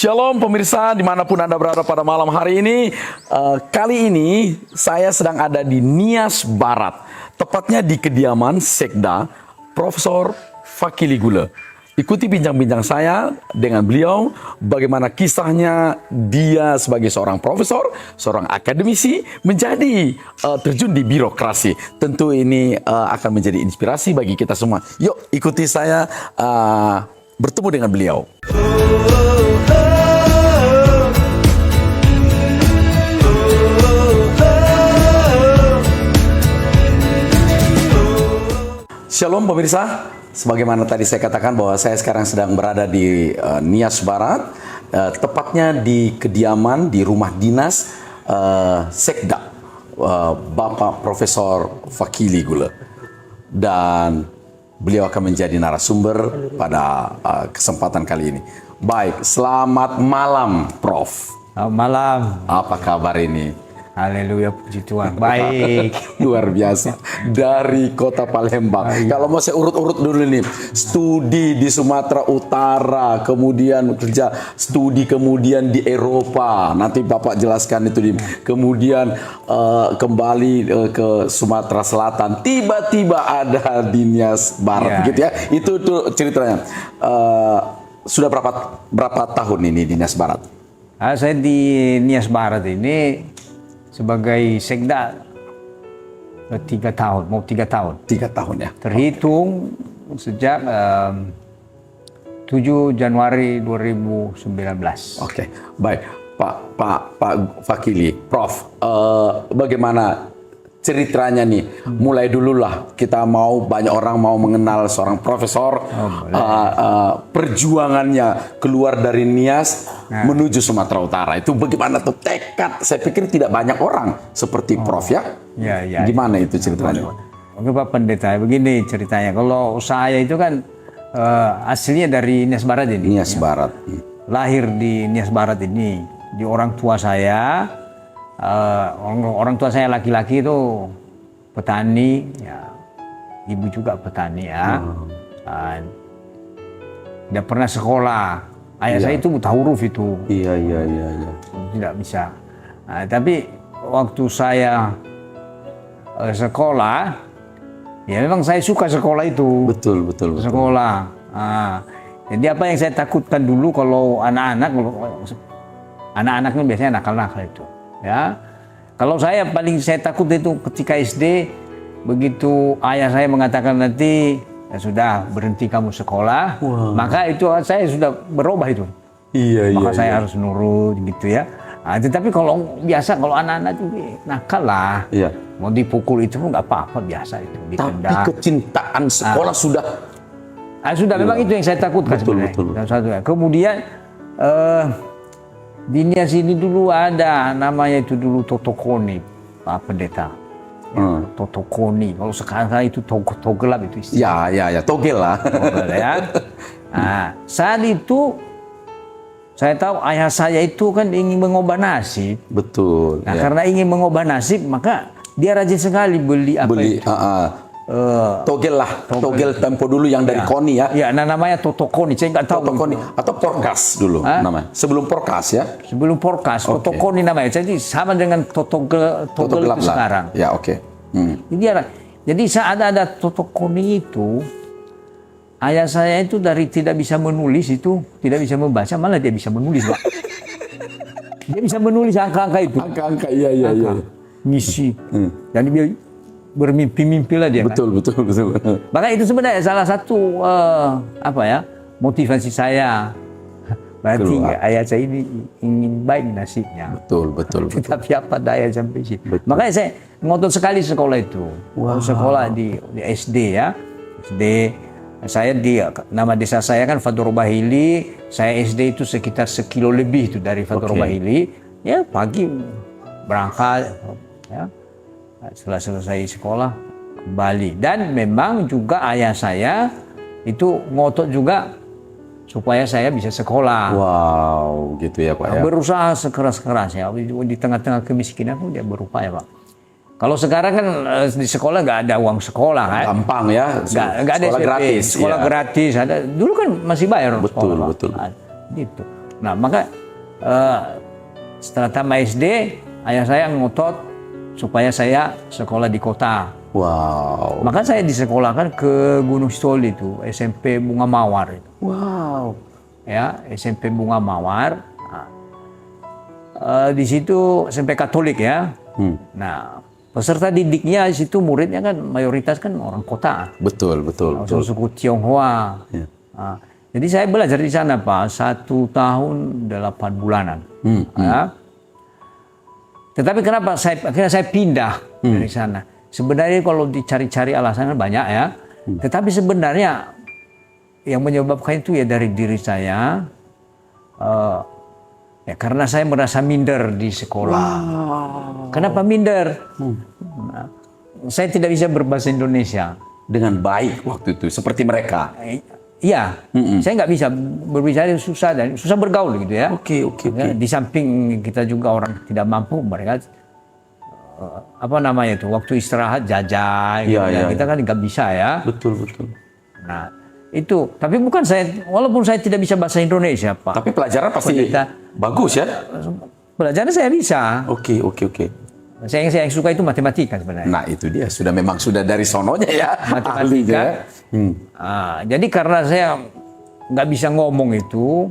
Shalom pemirsa dimanapun Anda berada pada malam hari ini. Kali ini saya sedang ada di Nias Barat. Tepatnya di kediaman Sekda Profesor Fakili Gule. Ikuti bincang-bincang saya dengan beliau. Bagaimana kisahnya dia sebagai seorang profesor, seorang akademisi menjadi terjun di birokrasi. Tentu ini akan menjadi inspirasi bagi kita semua. Yuk ikuti saya bertemu dengan beliau. Shalom pemirsa, sebagaimana tadi saya katakan bahwa saya sekarang sedang berada di Nias Barat, tepatnya di kediaman, di rumah dinas Sekda, Bapak Profesor Fakili Gule. Dan beliau akan menjadi narasumber pada kesempatan kali ini. Baik, selamat malam Prof. Selamat malam. Apa kabar ini? Haleluya, puji Tuhan. Baik. Luar biasa. Dari kota Palembang. Kalau mau saya urut-urut dulu nih. Studi di Sumatera Utara, kemudian kerja studi kemudian di Eropa. Nanti Bapak jelaskan itu. Kemudian kembali ke Sumatera Selatan. Tiba-tiba ada di Nias Barat, gitu ya. Itu tuh ceritanya. Sudah berapa tahun ini di Nias Barat? Saya di Nias Barat ini sebagai Sekda 3 tahun, mau 3 tahun. 3 tahun ya. Terhitung sejak 7 Januari 2019. Oke, baik. Pak Fakili, Prof, bagaimana ceritanya nih? Mulai dulu lah, kita banyak orang mau mengenal seorang profesor, perjuangannya keluar dari Nias menuju Sumatera Utara. Itu bagaimana tuh tekad? Saya pikir tidak banyak orang seperti Prof ya. Ya. Gimana itu ceritanya? Oke Pak Pendeta, begini ceritanya. Kalau saya itu kan aslinya dari Nias Barat ini. Nias Barat. Lahir di Nias Barat ini. Di orang tua saya. Orang tua saya laki-laki itu petani, ya, ibu juga petani ya. Tidak pernah sekolah. Ayah saya itu buta huruf itu. Iya. Tidak bisa. Tapi waktu saya sekolah, ya memang saya suka sekolah itu. Betul. Sekolah. Jadi apa yang saya takutkan dulu kalau anak-anak kan biasanya nakal-nakal itu. Ya, kalau saya takut itu ketika SD, begitu ayah saya mengatakan nanti ya sudah berhenti kamu sekolah, maka itu saya sudah berubah itu. Maka saya harus nurut gitu ya. Tetapi kalau anak-anak itu nakal lah, mau dipukul itu pun nggak apa-apa, biasa itu. Tapi kecintaan sekolah sudah memang itu yang saya takutkan sebenarnya. Betul. Kemudian di Nias ini dulu ada namanya itu dulu Totokoni, Pak Pendeta. Ya, Totokoni. Kalau sekarang itu togelap itu istilah. Ya, togel lah. Togel ya. Saat itu saya tahu ayah saya itu kan ingin mengubah nasib. Betul. Karena ingin mengubah nasib, maka dia rajin sekali beli togel tempo dulu yang dari Koni ya. Ya, namanya Totokoni. Saya nggak tahu. Totokoni atau Porkas dulu namanya. Sebelum Porkas ya. Sebelum Porkas, Totokoni namanya. Jadi sama dengan togel itu sekarang. Ya, oke. Jadi saat ada Totokoni itu, ayah saya itu dari tidak bisa menulis itu, tidak bisa membaca, malah dia bisa menulis, Pak. Dia bisa menulis angka-angka itu. Angka-angka, iya. Ngisi. Dan dia bermimpi-mimpi lah dia. Betul. Maka itu sebenarnya salah satu motivasi saya. Berarti ayah saya ini ingin baik nasibnya. Betul. Tapi apa daya sampai sini. Makanya saya ngotot sekali sekolah itu. Sekolah di SD ya. SD. Saya nama desa saya kan Fatur Bahili. Saya SD itu sekitar 1 kilo lebih itu dari Fatur Bahili. Ya pagi berangkat ya. Setelah selesai sekolah kembali, dan memang juga ayah saya itu ngotot juga supaya saya bisa sekolah. Wow, gitu ya Pak ya. Berusaha sekeras-kerasnya di tengah-tengah kemiskinan pun dia berupaya, Pak. Kalau sekarang kan di sekolah nggak ada uang sekolah kan? Gampang ya. Nggak ada sekolah SMP, gratis. Sekolah gratis ada. Dulu kan masih bayar. Betul. Gitu. Nah, maka setelah tamat SD, ayah saya ngotot supaya saya sekolah di kota. Wow. Maka saya disekolahkan ke Gunung Sitoli itu, SMP Bunga Mawar itu. Wow. Ya, SMP Bunga Mawar. Nah, di situ SMP Katolik ya. Nah, peserta didiknya di situ muridnya kan mayoritas kan orang kota. Betul, betul. betul. Suku Tionghoa. Ya. Nah, jadi saya belajar di sana Pak 1 tahun 8 bulanan. Ya. Tetapi kenapa akhirnya saya pindah dari sana? Sebenarnya kalau dicari-cari alasannya banyak ya. Tetapi sebenarnya yang menyebabkan itu ya dari diri saya. Ya karena saya merasa minder di sekolah. Wow. Kenapa minder? Nah, saya tidak bisa berbahasa Indonesia Dengan baik waktu itu, seperti mereka. Iya, saya nggak bisa berbicara, susah dan susah bergaul gitu ya. Oke. Ya, di samping kita juga orang tidak mampu, mereka apa namanya itu waktu istirahat jajan, gitu, Iya. kita kan nggak bisa ya. Betul. Nah itu, tapi bukan saya, walaupun saya tidak bisa bahasa Indonesia Pak. Tapi pelajaran pasti bagus ya. Pelajaran saya bisa. Oke. Saya yang suka itu matematika sebenarnya. Nah itu dia, memang sudah dari sononya ya. Matematika. Jadi karena saya nggak bisa ngomong itu,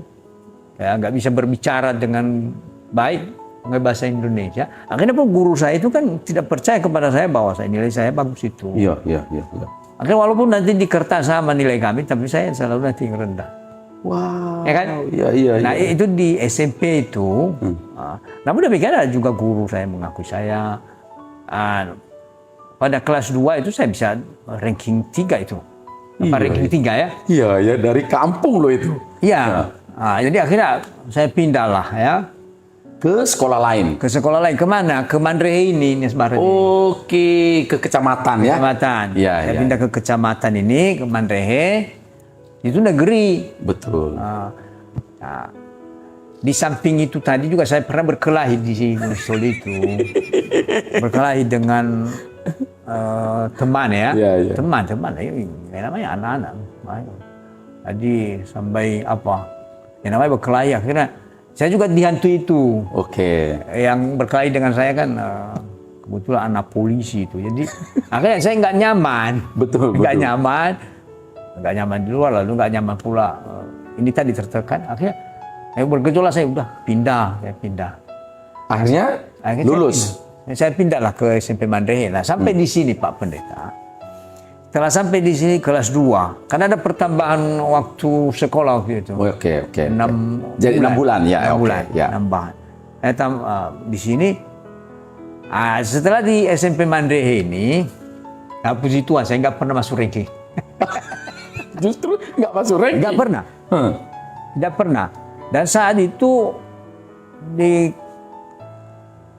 ya nggak bisa berbicara dengan baik pakai bahasa Indonesia. Akhirnya pun guru saya itu kan tidak percaya kepada saya bahwa nilai saya bagus itu. Iya. Akhirnya walaupun nanti di kertas sama nilai kami, tapi saya selalu nanti rendah. Wow. Ya kan? Iya. Nah itu di SMP itu. Namun demikian ada juga guru saya mengakui saya. Pada kelas 2 itu saya bisa ranking 3 itu. Ranking 3 ya? Iya, dari kampung loh itu. Iya. Jadi akhirnya saya pindah lah ya. Ke sekolah lain. Ke sekolah lain. Kemana? Ke Mandrehe ini, Nias Barat. Oke, ke kecamatan ya? Kecamatan. Iya. Saya pindah ke kecamatan ini, ke Mandrehe. Itu negeri. Betul. Di samping itu tadi juga saya pernah berkelahi di Soli itu. Berkelahi dengan teman ya. Iya. Teman, namanya anak-anak. Jadi sampai apa? Yang namanya berkelahi akhirnya saya juga dihantui itu. Oke. Yang berkelahi dengan saya kan kebetulan anak polisi itu. Jadi akhirnya saya nggak nyaman. Betul. Nggak nyaman di luar, lalu nggak nyaman pula. Ini tadi tertekan. Akhirnya saya bergejolak, saya udah pindah. Akhirnya lulus. Saya pindahlah ke SMP Mandrehe. Nah sampai di sini Pak Pendeta. Setelah sampai di sini kelas 2, karena ada pertambahan waktu sekolah waktu itu. Oke. 6 Jadi 6 bulan ya. 6 bulan, Ya. tambahan. Di sini, setelah di SMP Mandrehe ini, puji Tuhan saya nggak pernah masuk ranking. Justru nggak masuk ranking. Nggak pernah. Tidak pernah. Dan saat itu di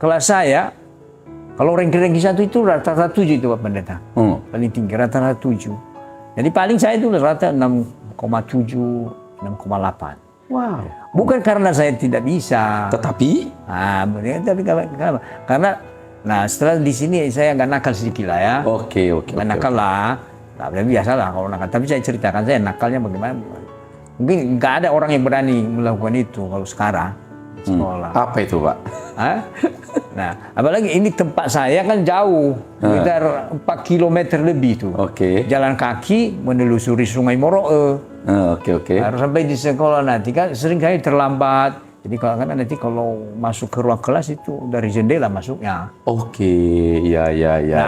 kelas saya, kalau ranking 1 itu rata-rata 7 itu Pak Pendeta. Paling tinggi rata-rata 7. Jadi paling saya itu rata 6,7, 6,8. Wow. Bukan karena saya tidak bisa. Tetapi? Tapi karena setelah di sini saya agak nakal sedikit lah ya. Oke. Nakal lah. Biasa lah kalau nakal. Tapi saya ceritakan saya nakalnya bagaimana. Mungkin nggak ada orang yang berani melakukan itu kalau sekarang sekolah. Apa itu Pak? Nah, apalagi ini tempat saya kan jauh, sekitar 4 km lebih tuh. Oke. Jalan kaki menelusuri Sungai Moroe. Oke. Harus sampai di sekolah nanti kan sering kali terlambat. Jadi kalau masuk ke ruang kelas itu dari jendela masuknya. Oke, iya.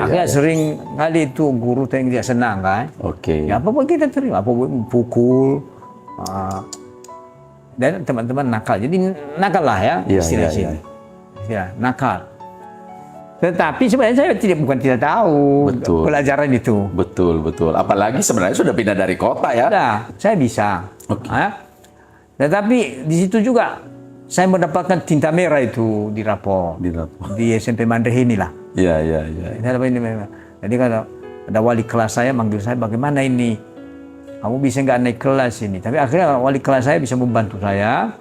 Akhirnya sering kali itu guru yang tidak senang kan. Oke. Ya apa-apa kita terima, apa-apa pukul. Dan teman-teman nakal. Jadi nakal lah ya istilah sini. Ya, nakal. Tetapi sebenarnya saya bukan tidak tahu pelajaran itu. Betul. Apalagi sebenarnya sudah pindah dari kota ya. Nah, saya bisa. Oke. Tetapi di situ juga saya mendapatkan tinta merah itu di rapor. Di SMP Mandrehe inilah. Iya. Jadi kalau ada wali kelas saya manggil saya, bagaimana ini? Kamu bisa nggak naik kelas ini? Tapi akhirnya wali kelas saya bisa membantu saya.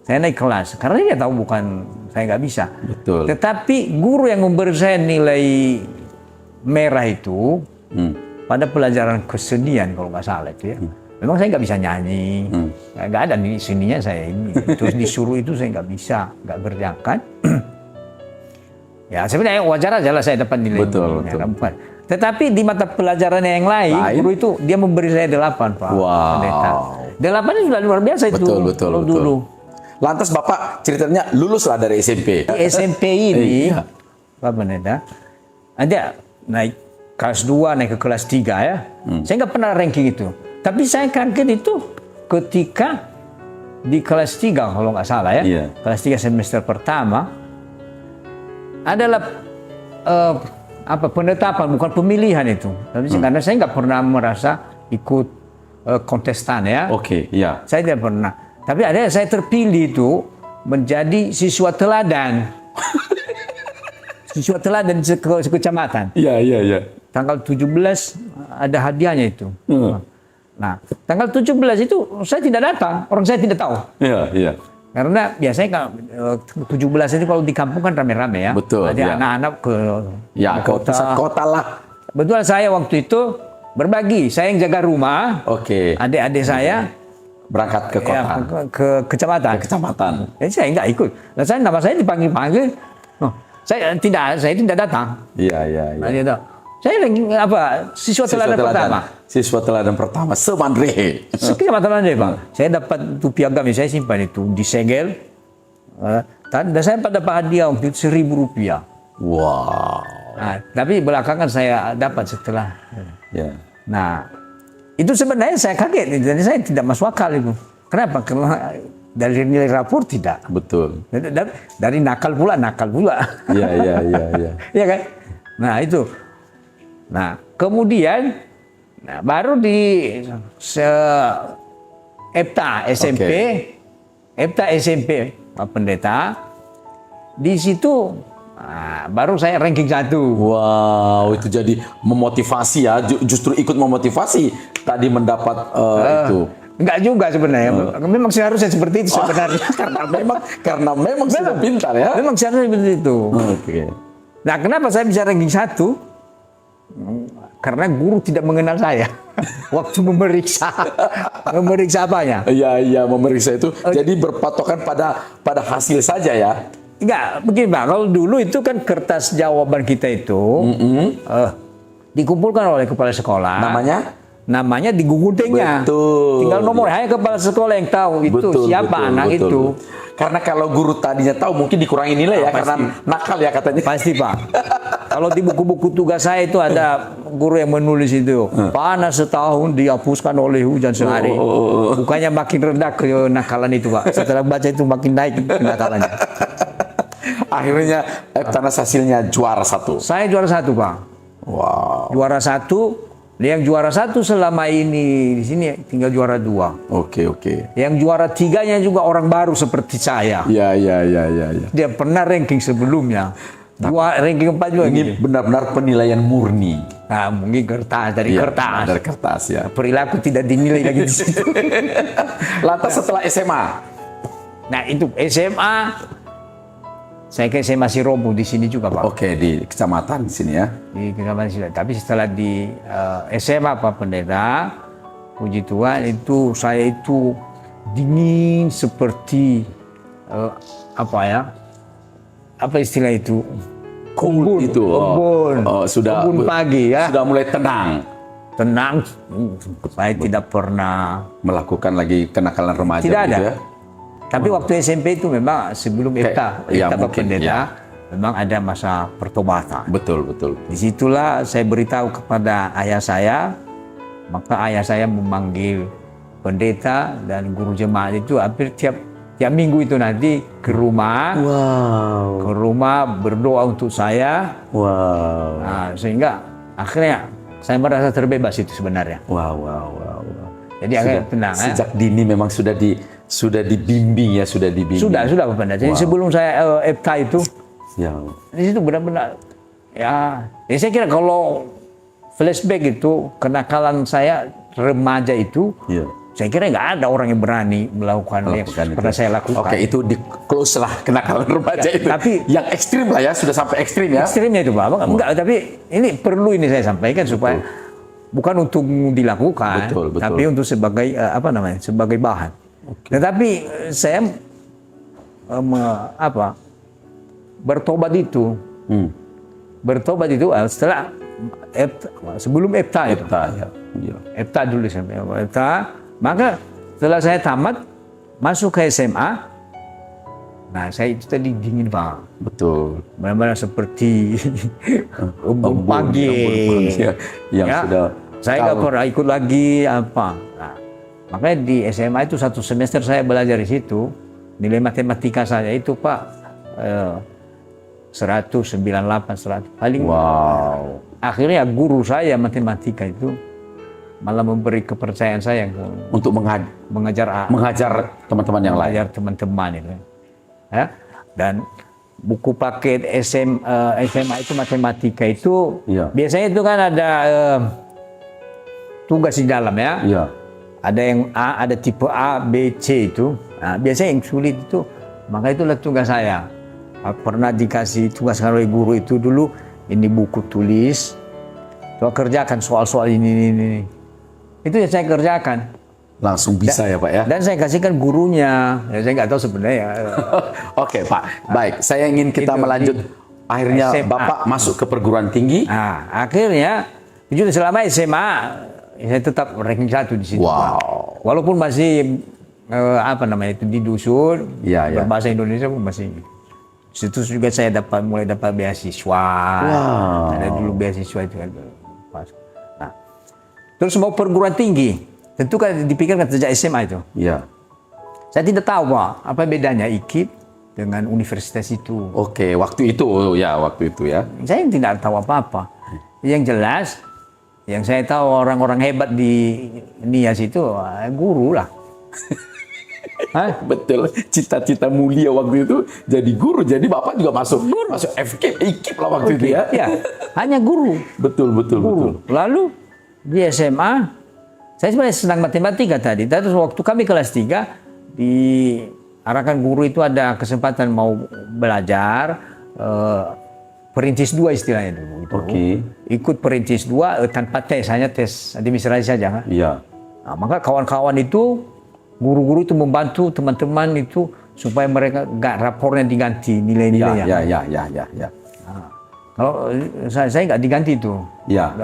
Saya naik kelas karena dia tahu bukan saya nggak bisa. Betul. Tetapi guru yang memberi saya nilai merah itu pada pelajaran kesenian kalau nggak salah itu ya. Memang saya nggak bisa nyanyi, nggak ada nih sininya saya ini. Terus disuruh itu saya nggak bisa, nggak kerjakan. Ya sebenarnya wajar aja lah saya dapat nilai. Betul. Tetapi di mata pelajaran yang lain, guru itu dia memberi saya 8, Pak. Pendeta. 8 itu sudah luar biasa itu. Betul. Dulu. Lantas Bapak ceritanya lulus lah dari SMP. Di SMP ini, Pak Pendeta, ada naik kelas 2, naik ke kelas 3 ya. Saya nggak pernah ranking itu. Tapi saya kaget itu ketika di kelas 3 kalau nggak salah ya. Iya. Kelas 3 semester pertama adalah penetapan, bukan pemilihan itu. Tapi karena saya nggak pernah merasa ikut kontestan ya. Oke, iya. Saya tidak pernah. Tapi ada yang saya terpilih itu menjadi siswa teladan. Siswa teladan sekecamatan. Iya. Tanggal 17 ada hadiahnya itu. Nah, tanggal 17 itu saya tidak datang, orang saya tidak tahu. Iya. Karena biasanya kalau 17 itu kalau di kampung kan rame-rame ya. Betul. Ada anak-anak ke pusat kota lah. Betul, saya waktu itu berbagi. Saya yang jaga rumah. Oke. Adik-adik saya Berangkat ke kota. ke kecamatan. Kecamatan. Jadi saya nggak ikut. Nah, nama saya dipanggil-panggil. Saya tidak datang. Iya. Nah, gitu. Saya siswa teladan pertama. Siswa teladan pertama Semandrehe. Kecamatan Mandre, Pak. Saya dapat itu piagam, saya simpan itu disegel. Dan saya dapat hadiah waktu itu Rp1.000. Wow. Nah, tapi belakangan saya dapat setelah. Ya. Nah, itu sebenarnya saya kaget. Jadi saya tidak masuk akal itu. Kenapa? Karena dari nilai rapor tidak. Betul. Dari nakal pula. Iya. Iya kan? Nah, itu. Nah, kemudian baru di EPTA SMP, EPTA SMP Pak Pendeta, di situ baru saya ranking 1. Wow, itu jadi memotivasi ya, justru ikut memotivasi tadi mendapat itu. Enggak juga sebenarnya, memang seharusnya seperti itu sebenarnya. karena memang sudah pintar ya. Memang seharusnya seperti itu. Oke. Nah, kenapa saya bisa ranking 1? Karena guru tidak mengenal saya waktu memeriksa apanya. Iya, memeriksa itu. Jadi berpatokan pada hasil saja ya. Enggak, begini Pak. Kalau dulu itu kan kertas jawaban kita itu dikumpulkan oleh kepala sekolah. Namanya di guntingnya. Betul. Tinggal nomor, hanya kepala sekolah yang tahu itu siapa anak itu. Karena kalau guru tadinya tahu mungkin dikurangi nilai ya, pasti. karena nakal ya katanya. Pasti Pak. Kalau di buku-buku tugas saya itu ada guru yang menulis itu, panas setahun dihapuskan oleh hujan sehari. Bukannya makin rendah kenakalan itu Pak. Setelah baca itu makin naik kenakalannya. Akhirnya Eptanas hasilnya juara 1. Saya juara 1 Pak. Wow. Juara 1. Yang juara 1 selama ini di sini tinggal juara 2. Oke. Yang juara 3-nya juga orang baru seperti saya. Iya. Dia pernah ranking sebelumnya. Ranking 4 juga. Ini benar-benar penilaian murni. Nah, mungkin dari kertas. Dari kertas ya. Perilaku tidak dinilai lagi di situ. Lantas setelah SMA. Nah, itu SMA. Saya ke SMA Sirobu di sini juga Pak. Oke, di kecamatan di sini ya. Di kecamatan sini. Tapi setelah di SMA Pak Pendeta, puji Tuhan itu saya itu dingin seperti apa istilah itu? Kebun itu. Kebun pagi ya. Sudah mulai tenang. Saya tidak pernah melakukan lagi kenakalan remaja. Tidak ada. Ya? Tapi waktu SMP itu memang sebelum EPTA Pak Pendeta, ya. memang ada masa pertobatan. Betul. Disitulah saya beritahu kepada ayah saya, maka ayah saya memanggil pendeta dan guru jemaat itu hampir tiap minggu itu nanti ke rumah. Wow. Ke rumah berdoa untuk saya. Wow. Nah, sehingga akhirnya saya merasa terbebas itu sebenarnya. Wow. Jadi akhirnya tenang. Sejak dini memang sudah dibimbing ya, sudah dibimbing. Sudah Pak Pendeta. Jadi sebelum saya EPTA itu, ya. di situ benar-benar ya. Jadi saya kira kalau flashback itu kenakalan saya remaja itu, ya. Saya kira nggak ada orang yang berani melakukan yang pernah saya lakukan. Oke, itu di close lah kenakalan remaja itu. Tapi yang ekstrim lah ya, sudah sampai ekstrim ya. Ekstrimnya itu Pak. Enggak, tapi ini perlu saya sampaikan supaya bukan untuk dilakukan, Betul, betul. tapi untuk sebagai sebagai bahan. Tetapi saya bertobat itu setelah sebelum EPTA itu. EPTA, ya. Iya. EPTA dulu EPTA. Maka setelah saya tamat masuk ke SMA, nah saya itu tadi dingin banget. Betul. Benar-benar seperti embun pagi. Yang sudah saya nggak pernah ikut lagi apa. Nah, makanya di SMA itu 1 semester saya belajar di situ, nilai matematika saya itu Pak 198, 100 paling. Wow. Akhirnya guru saya matematika itu malah memberi kepercayaan saya Untuk mengajar teman-teman yang lain. mengajar teman-teman itu. Ya. Dan buku paket SMA itu matematika itu Iya. biasanya itu kan ada tugas di dalam ya. Iya. Ada yang A, ada tipe A, B, C itu. Nah, biasanya yang sulit itu, maka itulah tugas saya. Pernah dikasih tugas oleh guru itu dulu, ini buku tulis, coba kerjakan soal-soal ini. Itu yang saya kerjakan. Langsung bisa ya Pak ya. Dan saya kasihkan gurunya. Ya, saya nggak tahu sebenarnya. Oke Pak, baik. Saya ingin kita Itu melanjut. Akhirnya SMA. Bapak masuk ke perguruan tinggi. Nah, akhirnya itu selama SMA saya tetap ranking 1 di situ. Wow. Walaupun masih di dusun, Iya, iya. berbahasa Indonesia pun masih. Situ juga saya mulai dapat beasiswa. Wow. Ada dulu beasiswa itu kan. Nah, terus mau perguruan tinggi, tentu kan dipikirkan sejak SMA itu. Iya. Saya tidak tahu Pak, apa bedanya IKIP dengan universitas itu. Oke, waktu itu ya. Saya tidak tahu apa-apa. Yang jelas, yang saya tahu orang-orang hebat di NIAS itu guru lah. Hah? Betul. Cita-cita mulia waktu itu jadi guru. Jadi Bapak juga masuk FKIP, IKIP lah waktu itu ya. Ya, hanya guru. Betul. Lalu di SMA, saya sebenarnya senang matematika tadi. Terus waktu kami kelas 3, diarahkan guru itu ada kesempatan mau belajar perintis 2 istilahnya dulu. Oke. Ikut perintis 2 tanpa tes, hanya tes administrasi saja. Kan? Iya. Nah, maka kawan-kawan itu, guru-guru itu membantu teman-teman itu supaya mereka nggak rapornya diganti nilai-nilainya. Ya. Kalau saya nggak diganti itu. Ya.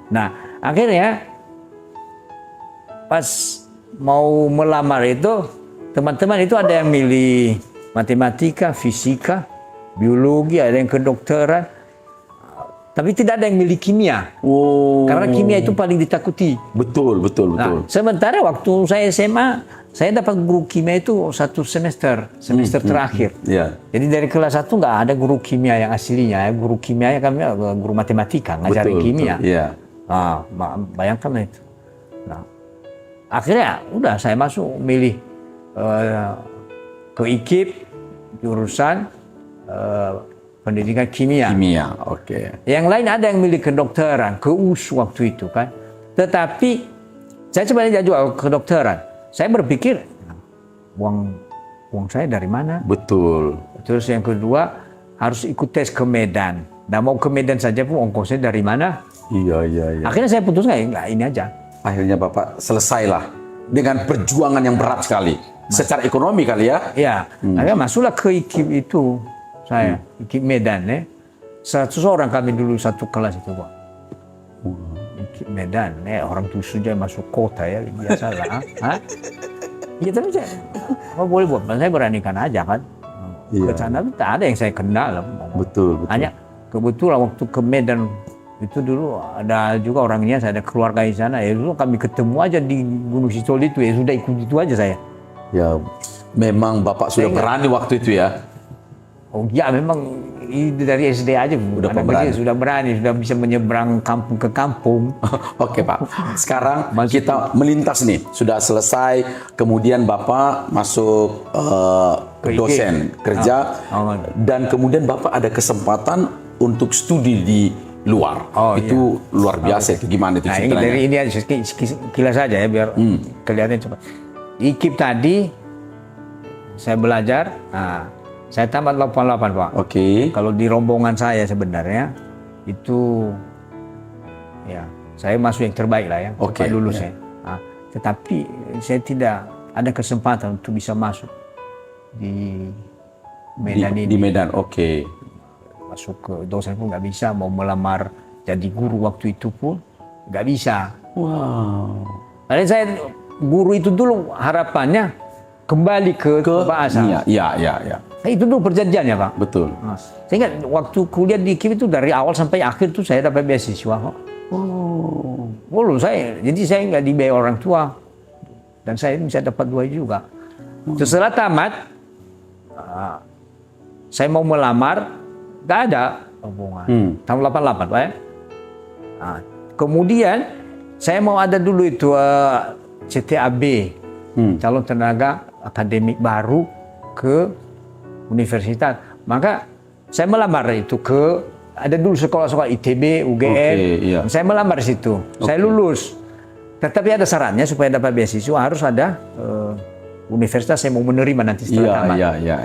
Nah, akhirnya pas mau melamar itu, teman-teman itu ada yang milih matematika, fisika, biologi, ada yang kedokteran, tapi tidak ada yang milih kimia. Oh. Karena kimia itu paling ditakuti. Betul. Nah, sementara waktu saya SMA, saya dapat guru kimia itu 1 semester terakhir. Iya. Jadi dari kelas 1 nggak ada guru kimia yang aslinya. Guru kimia kami guru matematika, ngajarin kimia. Iya. Nah, bayangkan itu. Nah, akhirnya udah saya masuk milih ke IKIP jurusan pendidikan kimia. Kimia, oke. Yang lain ada yang milih kedokteran, ke USU waktu itu kan. Tetapi saya sebenarnya juga kedokteran. Saya berpikir uang saya dari mana? Betul. Terus yang kedua harus ikut tes ke Medan. Dan mau ke Medan saja pun ongkosnya dari mana? Iya. Akhirnya saya putuskan nggak ini aja. Akhirnya Bapak selesailah dengan perjuangan yang berat sekali. Secara ekonomi kali ya? Ya, akhirnya masuklah ke IKIP itu. Saya, IKIP Medan ya. 100 orang kami dulu satu kelas itu Pak. IKIP Medan, orang dusun aja masuk kota ya, biasalah. Iya tapi saya, apa boleh buat, saya beranikan aja kan. Iya. Ke sana tak ada yang saya kenal. Betul. Hanya kebetulan waktu ke Medan itu dulu ada juga orangnya, saya ada keluarga di sana. Ya dulu kami ketemu aja di Gunung Sitol itu, ya sudah ikut itu aja saya. Ya, memang Bapak sudah berani waktu itu ya? Oh ya memang dari SD aja Udah berani, sudah bisa menyeberang kampung ke kampung. Oke Pak, sekarang kita melintas nih, sudah selesai, kemudian Bapak masuk dosen kerja, dan kemudian Bapak ada kesempatan untuk studi di luar. Itu luar biasa, itu gimana itu ceritanya? Dari ini aja sekilas saja ya biar kelihatan cepat. IKIP tadi saya belajar, saya tamat 88 Pak. Oke. Kalau di rombongan saya sebenarnya itu ya saya masuk yang terbaik lah ya, Oke, cepat lulus ya. ya. Nah, tetapi saya tidak ada kesempatan untuk bisa masuk di Medan ini. Di Medan, oke. Masuk ke dosen pun nggak bisa, mau melamar jadi guru waktu itu pun nggak bisa. Wow. Karena saya guru itu dulu harapannya kembali ke bahasa. Iya. Nah, itu dulu perjanjiannya Pak. Betul. Nah, saya ingat waktu kuliah di KIP itu dari awal sampai akhir tuh saya dapat beasiswa kok. Jadi saya nggak dibayar orang tua dan saya bisa dapat 2 juga. Setelah tamat, saya mau melamar, nggak ada hubungan. Tahun 88 Pak ya. Nah, kemudian saya mau ada dulu itu CTAB, calon tenaga akademik baru ke universitas. Maka saya melamar itu ada dulu sekolah-sekolah ITB, UGM. Iya. Saya melamar di situ. Saya lulus. Tetapi ada syaratnya supaya dapat beasiswa harus ada universitas yang mau menerima nanti setelah tamat. Iya.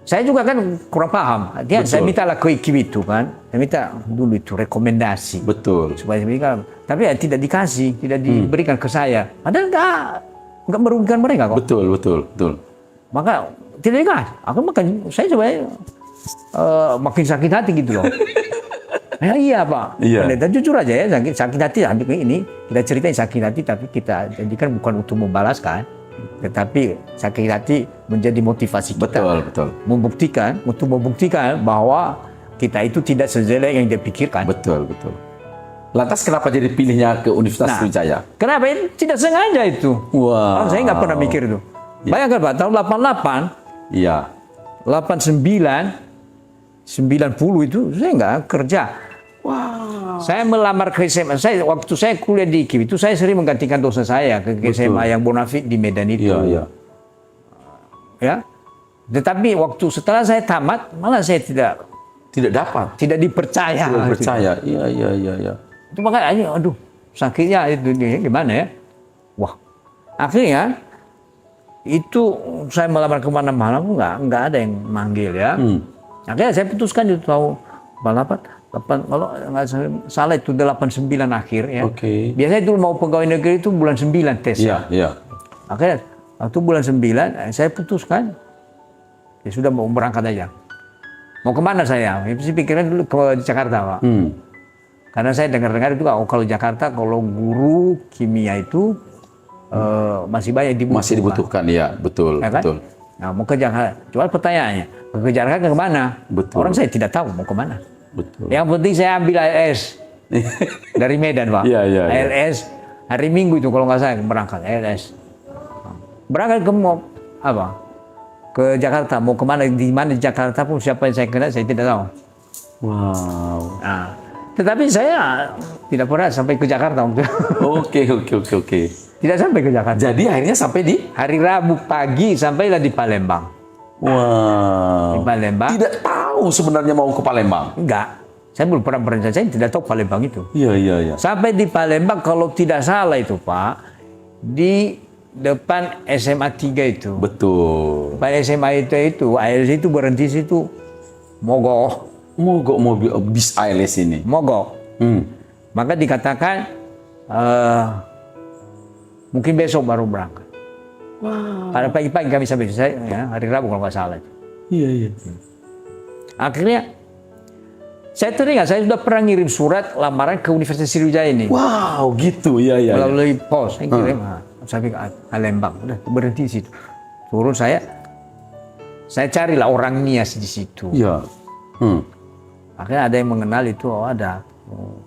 Saya juga kan kurang paham. Dia, saya mintalah ke IKIP itu kan. Saya minta dulu itu rekomendasi. Betul. Supaya mereka, tapi ya tidak dikasih, tidak diberikan ke saya. Padahal nggak merugikan mereka kok. Betul. Maka tidak dikasih. Saya sebenarnya makin sakit hati gitu loh. Ya, iya Pak. Iya. Dan jujur aja ya, sakit hati ini kita ceritain sakit hati, tapi kita jadikan bukan untuk membalaskan, tetapi sakit hati menjadi motivasi kita. Betul. Untuk membuktikan bahwa kita itu tidak sejelek yang dipikirkan. Betul. Lantas kenapa jadi pilihnya ke Universitas Sriwijaya? Kenapa? Tidak sengaja itu. Wow. Saya nggak pernah mikir itu. Bayangkan Pak, tahun 88, Iya. 89, 90 itu saya nggak kerja. Wow. Saya melamar ke SMA. Waktu saya kuliah di IKIP itu saya sering menggantikan dosen saya ke SMA yang bonafit di Medan itu. Iya. Ya. Tetapi waktu setelah saya tamat malah saya tidak dapat. Tidak dipercaya. Iya. Itu makanya aduh sakitnya itu gimana ya. Wah. Akhirnya itu saya melamar kemana-mana pun nggak ada yang manggil ya. Akhirnya saya putuskan itu tahun 88, kalau nggak salah itu 89 akhir ya. Oke. Biasanya itu mau pegawai negeri itu bulan 9 tes. Iya. Akhirnya waktu bulan 9 saya putuskan ya sudah mau berangkat aja. Mau kemana saya? Saya pikirkan dulu ke Jakarta Pak. Karena saya dengar-dengar itu kalau Jakarta kalau guru kimia itu masih banyak dibutuhkan. Masih dibutuhkan, ya betul. Ya kan? Betul. Nah, mau ke Jakarta. Cuma pertanyaannya, ke Jakarta ke mana? Betul. Orang saya tidak tahu mau ke mana. Betul. Yang penting saya ambil ALS dari Medan, Pak. Iya. ALS hari Minggu itu kalau nggak salah berangkat ALS. Berangkat ke apa? Ke Jakarta. Mau kemana? Di mana di Jakarta pun siapa yang saya kenal saya tidak tahu. Wow. Nah, tetapi saya tidak pernah sampai ke Jakarta. Oke. Tidak sampai ke Jakarta. Jadi akhirnya sampai di Hari Rabu pagi sampailah di Palembang. Wow. Di Palembang. Tidak tahu sebenarnya mau ke Palembang. Enggak. Saya belum pernah berencana, saya tidak tahu Palembang itu. Iya. Sampai di Palembang kalau tidak salah itu Pak, di depan SMA 3 itu. Betul. Depan SMA itu ALS itu berhenti situ. Mogok. Mogok mobil bis ALS ini. Mogok. Maka dikatakan mungkin besok baru berangkat. Wow. Pada pagi-pagi kami sampai ya, hari Rabu kalau nggak salah. Iya. Akhirnya saya teringat saya sudah pernah ngirim surat lamaran ke Universitas Sriwijaya ini. Wow, gitu. Iya. Melalui pos, saya kirim. Sampai ke Palembang, udah berhenti di situ. Turun saya carilah orang Nias di situ. Iya. Akhirnya ada yang mengenal itu, ada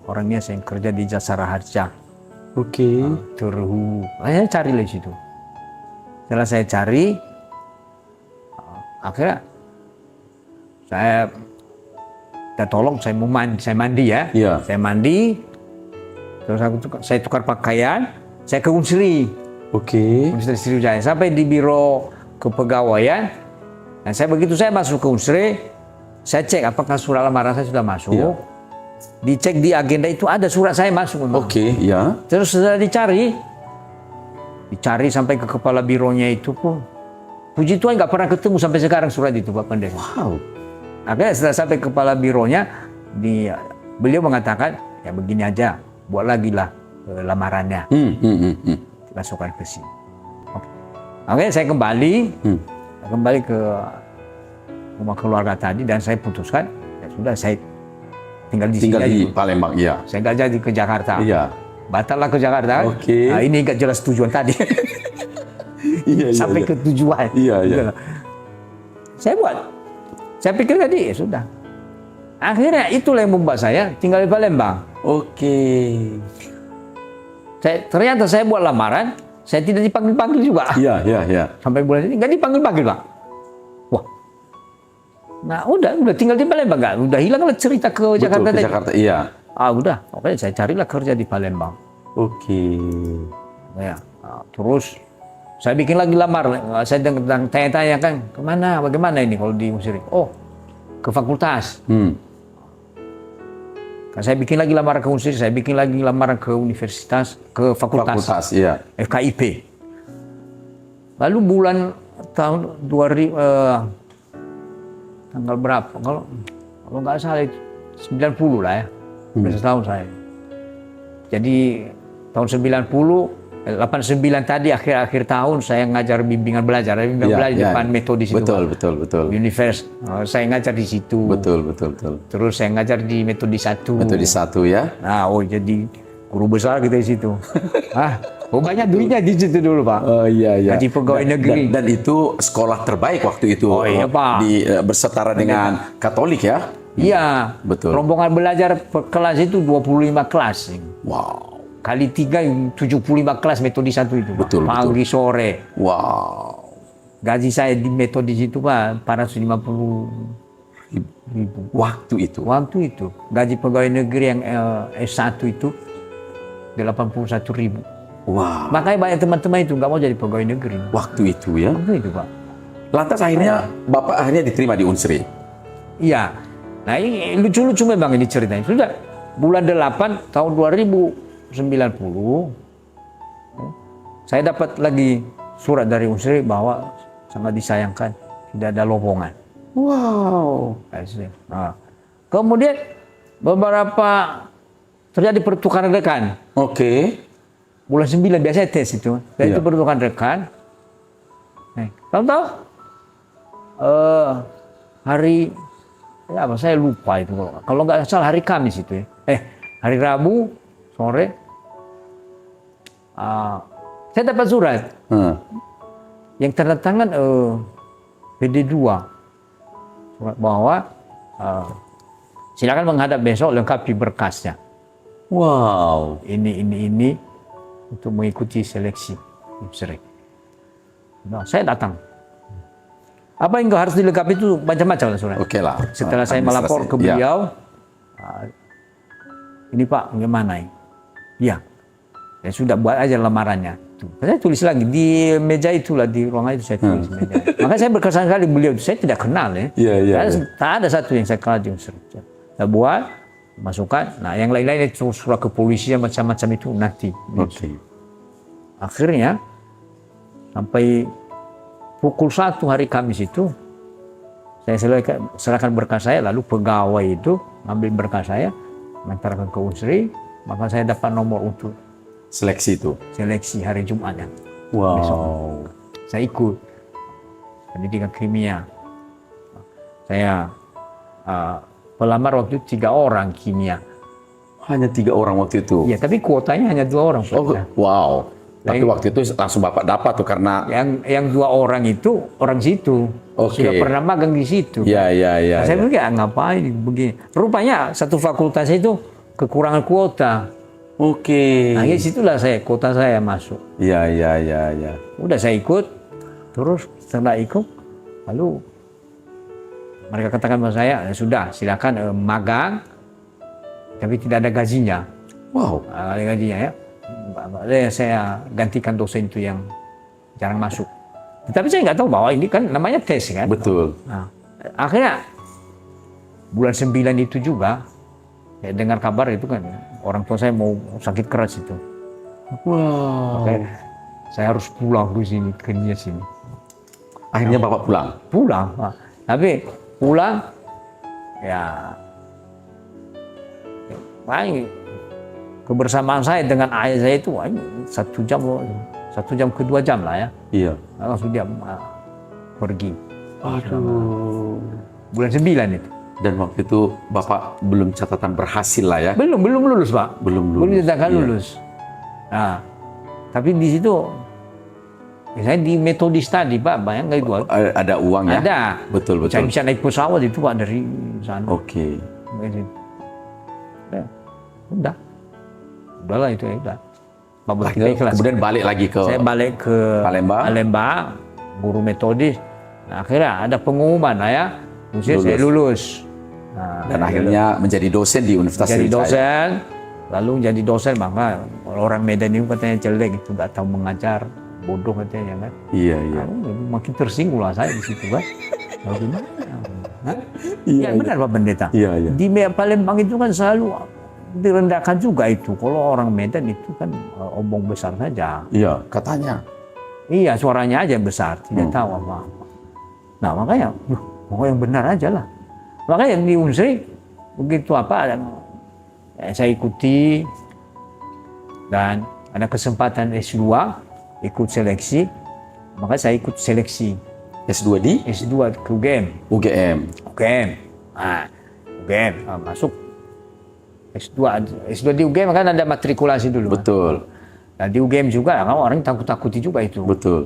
orang Nias yang kerja di Jasara Harja. Oke. Terhu. Saya cari di situ. Setelah saya cari, akhirnya saya tolong saya mandi ya. Iya. Saya mandi, terus saya tukar pakaian, saya ke Unsri. Oke. Universitas Sriwijaya sampai di biro kepegawaian. Nah, begitu saya masuk ke Unsri, saya cek apakah surat lamaran saya sudah masuk. Iya. Dicek di agenda itu ada surat saya masuk memang. Oke, ya. Terus setelah dicari sampai ke kepala bironya itu pun, puji Tuhan nggak pernah ketemu sampai sekarang surat itu Pak Pendeta. Wow. Akhirnya setelah sampai ke kepala bironya, beliau mengatakan ya begini aja, buat lagi lah lamarannya, masukkan ke sini. Oke, saya kembali ke rumah keluarga tadi dan saya putuskan, ya sudah saya tinggal di Tinggal sini di aja. Palembang, iya. Saya nggak jadi ke Jakarta. Iya. Batallah ke Jakarta. Oke. Nah, ini nggak jelas tujuan tadi. Iya, Sampai iya. ke tujuan. Iya, iya. Gitu. Saya pikir tadi ya sudah. Akhirnya itulah yang membuat saya tinggal di Palembang. Oke. Ternyata saya buat lamaran, saya tidak dipanggil-panggil juga. Iya, iya, iya. Sampai bulan ini nggak dipanggil-panggil, Pak. Wah. Nah, udah tinggal di Palembang, nggak? Udah hilanglah cerita ke Jakarta Betul, ke tadi. Jakarta, iya. Udah. Oke, saya carilah kerja di Palembang. Oke. Ya. Terus saya bikin lagi lamar. Saya tanya-tanya kan, kemana, bagaimana ini kalau di Mesir? Oh, ke fakultas. Saya bikin lagi lamaran ke Unsur, saya bikin lagi lamaran ke universitas, ke fakultas, Iya. FKIP. Lalu bulan tahun 2000, tanggal berapa? Kalau nggak salah itu 90 lah ya, udah setahun saya. Jadi tahun 89 tadi akhir tahun saya ngajar bimbingan belajar di depan metodis itu. Betul. Univers, saya ngajar di situ. Betul. Terus saya ngajar di metodis 1. Metodis 1 ya. Nah, jadi guru besar kita di situ. Banyak duitnya di situ dulu, Pak. Oh iya. Gaji pegawai negeri. Dan itu sekolah terbaik waktu itu. Oh iya, Pak. Bersetara dengan Katolik ya. Iya. Betul. Rombongan belajar per kelas itu 25 kelas. Wow. Kali 3 75 kelas metode 1 itu, Pak. Betul. Pagi sore. Wow. Gaji saya di metode itu, Pak, 450.000. Waktu itu. Gaji pegawai negeri yang S1 itu 81.000. Wow. Makanya banyak teman-teman itu nggak mau jadi pegawai negeri. Waktu itu ya. Waktu itu, Pak. Lantas akhirnya Bapak diterima di Unsri. Iya. Nah, ini lucu-lucu memang ini ceritanya. Sudah bulan 8 tahun 2090 saya dapat lagi surat dari Unsri bahwa sangat disayangkan tidak ada lowongan. Wow. Nah, kemudian beberapa terjadi pertukaran rekan. Oke. Bulan 9 biasanya tes itu. Dan itu pertukaran rekan. Tahu-tahu hari saya lupa itu kalau nggak salah hari Kamis itu ya. Hari Rabu sore saya dapat surat yang tanda tangan PD2 surat bahwa silakan menghadap besok, lengkapi berkasnya. Wow. Ini untuk mengikuti seleksi. Nah, saya datang. Apa yang harus dilengkapi itu macam-macam surat. Oke lah. Setelah saya melapor ke beliau, ini Pak, bagaimana ini? Ya, saya sudah buat aja lamarannya. Saya tulis lagi di meja itulah, di ruangan itu saya tulis meja. Makanya saya berkesan sekali beliau itu, saya tidak kenal ya. Tak ada satu yang saya kenal di Unsur. Saya buat, masukkan. Nah, yang lain-lain itu surat kepolisian macam-macam itu nanti. Oke. Akhirnya sampai pukul 1 hari Kamis itu saya serahkan berkas saya, lalu pegawai itu ambil berkas saya, mengantarkan ke Unsri, maka saya dapat nomor untuk seleksi hari Jumat. Wow. Besok. Saya ikut pendidikan kimia. Saya pelamar waktu itu 3 orang kimia. Hanya 3 orang waktu itu? Iya, tapi kuotanya hanya 2 orang. Wow. Tapi waktu itu langsung Bapak dapat tuh karena... Yang 2 orang itu orang situ. Sudah pernah magang di situ. Iya. Nah, saya pikir ngapain begini. Rupanya satu fakultas itu kekurangan kuota. Oke. Nah, situlah kuota saya masuk. Iya. Udah saya ikut. Terus setelah ikut, lalu mereka katakan sama saya, sudah silakan magang, tapi tidak ada gajinya. Wow. Ada gajinya ya. Saya gantikan dosen itu yang jarang masuk. Tapi saya nggak tahu bahwa ini kan namanya tes kan. Betul. Nah, akhirnya bulan 9 itu juga saya dengar kabar itu kan orang tua saya mau sakit keras itu. Wow. Oke, saya harus pulang ke sini, ke sini. Akhirnya Bapak pulang? Pulang. Nah, tapi pulang ya paling kebersamaan saya dengan ayah saya itu 1 jam ke 2 jam lah ya. Iya. Langsung dia pergi. Aduh. Bulan 9 itu. Dan waktu itu Bapak belum catatan berhasil lah ya? Belum lulus Pak. Belum lulus. Belum dinyatakan Iya. lulus. Nah, tapi di situ saya di metodis tadi Pak, bayangkan itu. Ada uang ya? Ada. Betul. Saya bisa naik pesawat itu Pak dari sana. Oke. Ya, udahlah itu ya udah. Kemudian balik lagi ke Saya balik ke Palembang, guru metodis. Nah, akhirnya ada pengumuman lah ya, saya lulus. Nah, dan akhirnya menjadi dosen di Universitas jadi Sriwijaya. dosen, lalu jadi dosen maka orang Medan itu katanya jelek, itu nggak tahu mengajar, bodoh katanya kan. Iya. Nah, makin tersinggung lah saya di situ kan. Lalu gimana? Hah? Iya, Ya benar Pak Pendeta. Iya. Di Palembang itu kan selalu direndahkan juga itu. Kalau orang Medan itu kan ombong besar saja. Iya, katanya. Iya, suaranya aja besar, tidak tahu apa-apa. Nah, makanya, mau yang benar aja lah. Makanya di Unsri, begitu saya ikuti, dan ada kesempatan S2, ikut seleksi, maka saya ikut seleksi. S2 di? S2 ke UGM. UGM. Nah, UGM, masuk S2 di UGM kan ada matrikulasi dulu. Betul. Nah, di UGM juga, orang takut-takuti juga itu. Betul.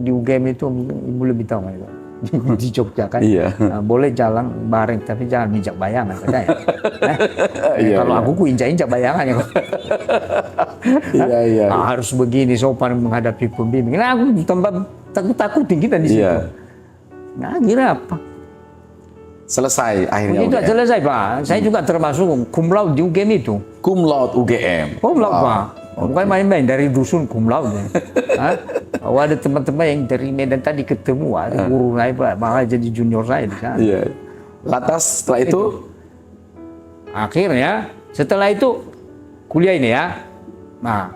Di UGM itu ibu lebih tahu nggak itu? Di Jogja kan. Iya. Nah, boleh jalan bareng tapi jangan injak bayangan katanya. Iya, kalau iya. aku injak bayangan ya. Iya. Harus begini sopan menghadapi pembimbing. Nah, aku tambah takut-takutin kita di situ. Iya. Nah, kira apa? Selesai akhirnya Itu UGM. selesai Pak. Saya juga termasuk cum laude di UGM itu. Cum laude UGM. Cum laude Pak. Bukan main-main, dari dusun cum laude. Ada teman-teman yang dari Medan tadi ketemu, ada guru saya Pak, malah jadi junior saya di sana. Iya. Lantas setelah itu Akhirnya setelah itu kuliah ini ya. Nah,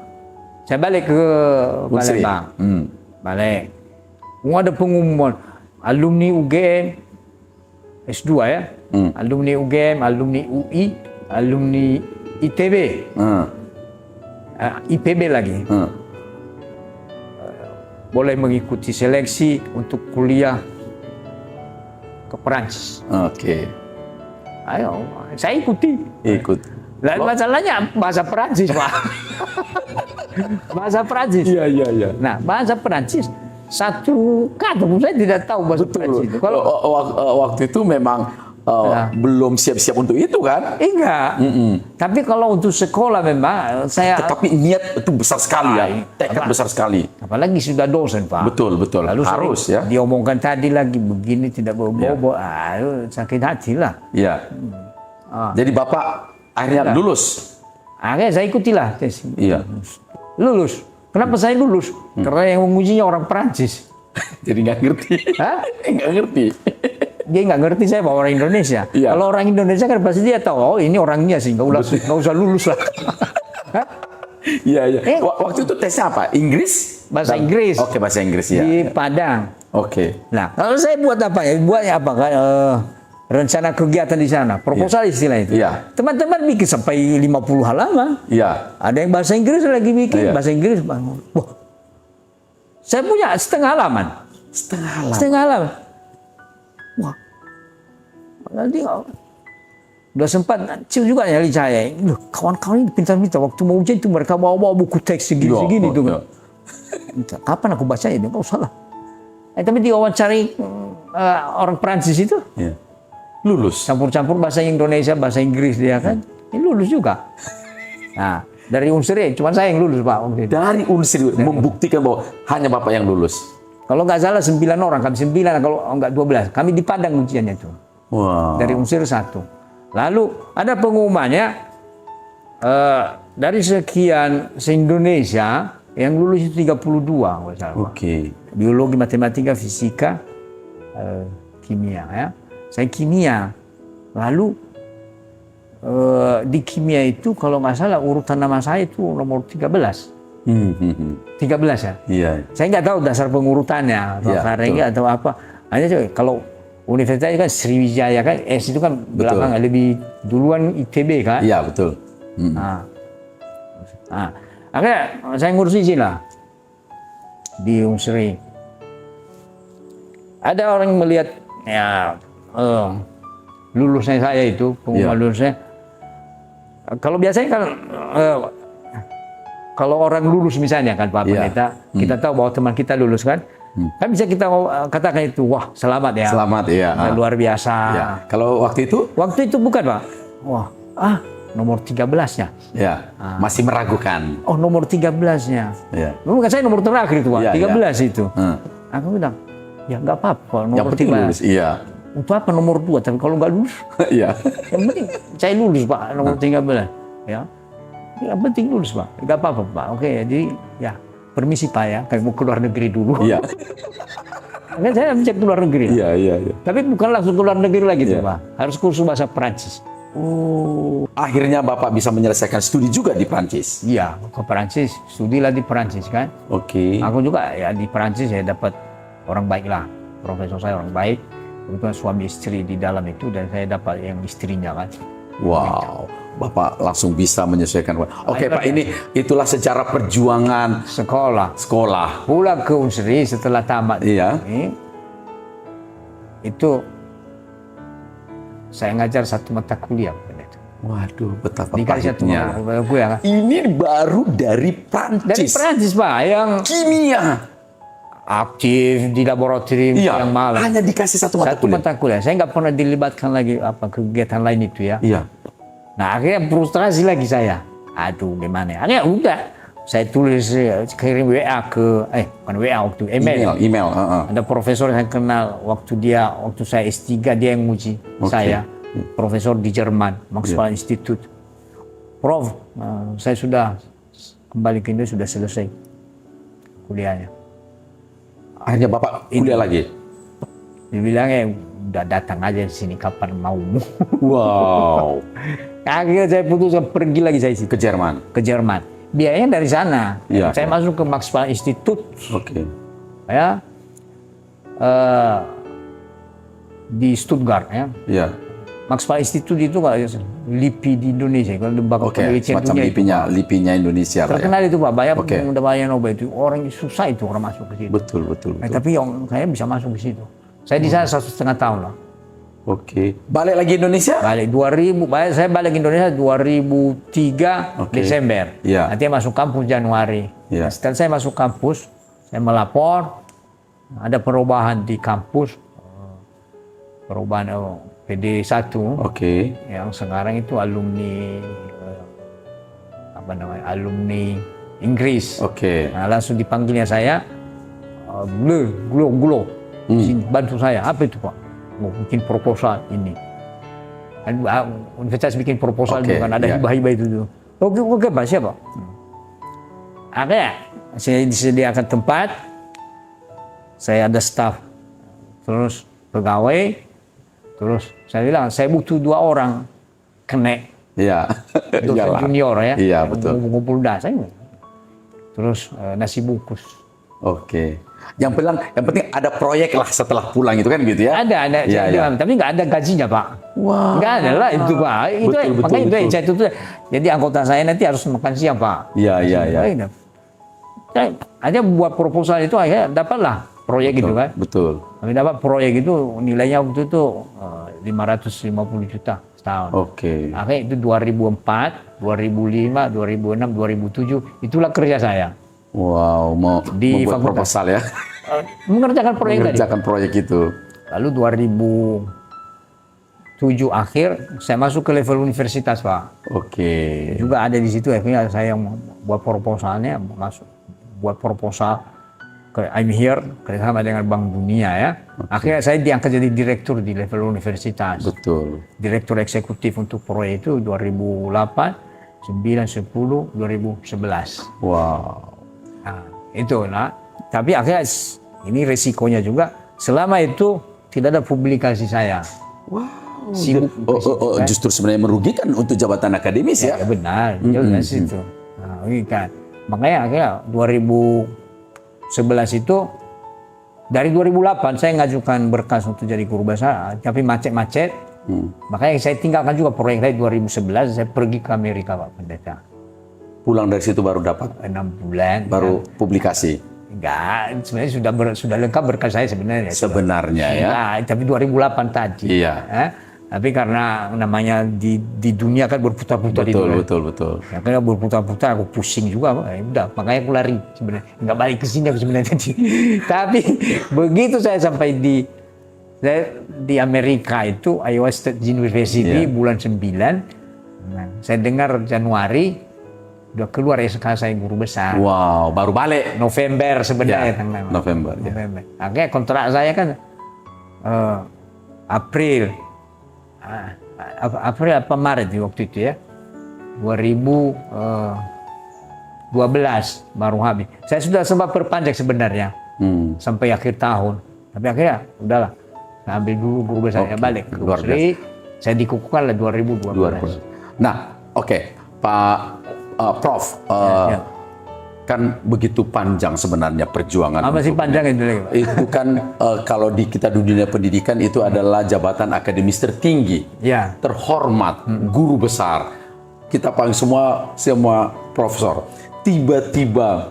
saya balik ke Unsri. Palembang. Balik. Ada pengumuman alumni UGM S2 ya. Alumni UGM, alumni UI, alumni ITB, IPB lagi. Boleh mengikuti seleksi untuk kuliah ke Perancis. Oke. Ayo, saya ikuti. Ikut. Lalu masalahnya bahasa Perancis, Pak. Bahasa Perancis. Iya. Nah, bahasa Perancis satu kata pun saya tidak tahu bahasa Perancis itu. Kalau waktu itu memang belum siap-siap untuk itu kan? Enggak. Tapi kalau untuk sekolah memang saya. Tetapi niat itu besar sekali ya, tekad besar sekali. Apalagi sudah dosen Pak. Betul. Lalu Harus ya. diomongkan tadi lagi begini tidak bobo, sakit hati lah. Iya. Jadi Bapak akhirnya lulus. Akhirnya saya ikutilah tes. Iya. Lulus. Kenapa saya lulus? Karena yang mengujinya orang Perancis. Jadi nggak ngerti. Hah? Nggak ngerti. Dia nggak ngerti saya bahwa orang Indonesia. Iya. Kalau orang Indonesia kan pasti dia tahu, oh ini orangnya sih, nggak usah lulus lah. Iya. Waktu itu tesnya apa? Inggris? Bahasa Inggris. Oke, bahasa Inggris ya. Di Padang. Oke. Nah, kalau saya buat apa ya? Buatnya apa kan? Rencana kegiatan di sana, proposal istilah itu. Iya. Teman-teman bikin sampai 50 halaman. Iya. Ada yang bahasa Inggris lagi bikin, Iya. bahasa Inggris. Wah, saya punya setengah halaman. Setengah halaman. Wah, nanti udah sempat kecil juga nyali saya. Loh, kawan-kawan ini pintar-pintar. Waktu mau ujian itu mereka bawa buku teks segini-segini tuh. Kapan aku baca ini? Nggak usah lah. Tapi diwawancari orang Prancis itu. Iya. Lulus. Campur-campur bahasa Indonesia, bahasa Inggris dia kan. Ini lulus juga. Nah, dari Unsri cuma saya yang lulus Pak. Dari Unsri membuktikan bahwa hanya Bapak yang lulus. Kalau nggak salah 9 orang, kami 9, kalau nggak 12. Kami di Padang ujiannya itu. Wow. Dari Unsri 1. Lalu ada pengumumannya, dari sekian se-Indonesia, yang lulus itu 32. Kalau salah. Oke. Biologi, matematika, fisika, kimia ya. Saya kimia. Lalu di kimia itu kalau nggak salah urutan nama saya itu nomor 13. 13 ya? Iya. Saya nggak tahu dasar pengurutannya, Karengga atau apa. Hanya kalau universitas itu kan Sriwijaya kan, S itu kan belakang lebih duluan ITB kan? Iya, betul. Nah, Nah, akhirnya saya ngurus izin lah di Unsri. Ada orang yang melihat ya lulusnya saya itu, pengumuman lulusnya. Kalau biasanya kan kalau orang lulus misalnya kan Pak Pendeta, kita tahu bahwa teman kita lulus kan. Kan bisa kita katakan itu, wah selamat ya. Selamat ya. Luar biasa. Ya. Kalau waktu itu? Waktu itu bukan Pak. Wah, nomor 13-nya. Ya, masih meragukan. Oh nomor 13-nya. Ya. Bukan saya nomor terakhir itu Pak, Ya, 13 itu. Aku bilang, ya nggak apa-apa nomor Yang penting 13. lulus, iya. Untuk apa nomor 2, tapi kalau nggak lulus, Iya. yang penting saya lulus Pak, nomor 13. Ya. Yang penting lulus Pak, nggak apa-apa Pak. Oke, jadi ya permisi Pak ya, kami mau keluar negeri dulu. Iya. Kan saya bisa keluar negeri. Iya. Tapi bukan langsung keluar negeri lagi tuh Pak, harus kursus bahasa Perancis. Oh, akhirnya Bapak bisa menyelesaikan studi juga di Prancis. Iya, ke Perancis, studilah di Perancis kan. Oke. Aku juga ya di Perancis saya dapat orang baik lah, profesor saya orang baik. Kebetulan suami istri di dalam itu dan saya dapat yang istrinya kan. Wow, Bapak langsung bisa menyesuaikan. Oke Pak, ini itulah sejarah perjuangan sekolah. Pulang ke Unsri setelah tamat. Iya. Itu saya ngajar satu mata kuliah. Waduh, betapa Dikasih satu pahitnya. mata kuliah. Ini baru dari Dari Prancis. Perancis Pak, yang Kimia. aktif di laboratorium Iya. yang malam. Hanya dikasih satu mata kuliah. Mata kuliah. Saya nggak pernah dilibatkan lagi kegiatan lain itu ya. Iya. Nah akhirnya frustrasi lagi saya. Aduh gimana ya. Akhirnya udah. Saya tulis, kirim WA ke, bukan WA waktu, email. Ada profesor yang saya kenal waktu saya S3, dia yang nguji saya. Profesor di Jerman, Max Planck Institute. Prof, saya sudah kembali ke Indonesia, sudah selesai kuliahnya. Akhirnya Bapak kuliah lagi? Dibilangnya, udah datang aja di sini kapan mau. Wow. Akhirnya saya putuskan pergi lagi saya situ. Ke Jerman? Ke Jerman. Biayanya dari sana. Ya, saya masuk ke Max Planck Institute. Oke. Ya, di Stuttgart ya. Iya. Max Planck Institute itu kalau LIPI di Indonesia, kalau lembaga penelitian semacam dunia LIPI-nya Indonesia lah ya. terkenal itu Pak, banyak udah banyak Nobel itu orang susah itu orang masuk ke situ. Betul. Tapi yang saya bisa masuk ke situ. Saya di sana 1,5 tahun lah. Oke. Balik lagi Indonesia? Saya balik Indonesia 2003 Desember. Iya. Nanti masuk kampus Januari. Iya. Setelah saya masuk kampus, saya melapor ada perubahan di kampus, perubahan PD1. Oke. Yang sekarang itu alumni alumni Inggris. Oke. Nah, langsung dipanggilnya saya, Gulo, sini bantu saya. Apa itu Pak? Mau bikin proposal ini. Universitas bikin proposal itu kan ada hibah-hibah itu. Oke Pak, siapa? Akhirnya saya disediakan tempat, saya ada staff, terus pegawai, terus saya bilang saya butuh 2 orang kene. Iya. Dosen junior ya. Iya, betul. Ngumpul dasar. Terus nasi bungkus. Oke. Yang penting ada proyek lah setelah pulang itu kan gitu ya? Ada. Iya. Tapi nggak ada gajinya Pak. Wah. Nggak ada lah itu Pak. Makanya itu yang saya tutup. Jadi anggota saya nanti harus makan siang Pak. Iya. Saya aja buat proposal itu akhirnya dapatlah proyek itu kan. Betul. Kami dapat proyek itu nilainya waktu itu 550 juta setahun. Oke. Akhirnya itu 2004, 2005, 2006, 2007 itulah kerja saya. Wow, mau Di membuat fakultas. proposal ya? Mengerjakan proyek tadi. Mengerjakan proyek itu. Lalu 2007 akhir saya masuk ke level universitas Pak. Oke. Juga ada di situ akhirnya saya yang buat proposalnya, buat proposal ke I'm Here kerjasama dengan Bank Dunia ya. Akhirnya saya diangkat jadi direktur di level universitas. Betul. Direktur eksekutif untuk proyek itu 2008, 9, 10, 2011. Wow. Nah, itu lah. Tapi akhirnya ini resikonya juga. Selama itu tidak ada publikasi saya. Wow. Sibuk. Justru sebenarnya merugikan untuk jabatan akademis ya? Ya benar, jelas itu. Nah, ini kan. Makanya akhirnya 2011 itu dari 2008 saya ngajukan berkas untuk jadi guru bahasa, tapi macet-macet. Makanya saya tinggalkan juga proyek saya 2011. Saya pergi ke Amerika Pak Pendeta. Pulang dari situ baru dapat, 6 bulan. baru publikasi. Enggak, sebenarnya sudah lengkap berkas saya sebenarnya. Sebenarnya ya. Enggak, tapi 2008 tadi. Iya. Tapi karena namanya di dunia kan berputar-putar itu. Betul. Ya, karena berputar-putar aku pusing juga, udah makanya aku lari sebenarnya. Enggak balik ke sini aku sebenarnya tadi. Tapi begitu saya sampai di Amerika itu Iowa State University bulan 9. Nah, saya dengar Januari udah keluar SK saya guru besar. Wow, baru balik. November sebenarnya. November. Akhirnya kontrak saya kan April apa Maret waktu itu ya. 2012 baru habis. Saya sudah sempat perpanjang sebenarnya sampai akhir tahun. Tapi akhirnya udahlah. Saya ambil dulu guru besarnya balik ke Sri. Saya dikukuhkan lah 2012. Nah, oke. Pak Prof, kan begitu panjang sebenarnya perjuangan. Apa sih panjang itu? Itu kan kalau di kita di dunia pendidikan itu adalah jabatan akademis tertinggi, terhormat, guru besar. Kita paling semua profesor. Tiba-tiba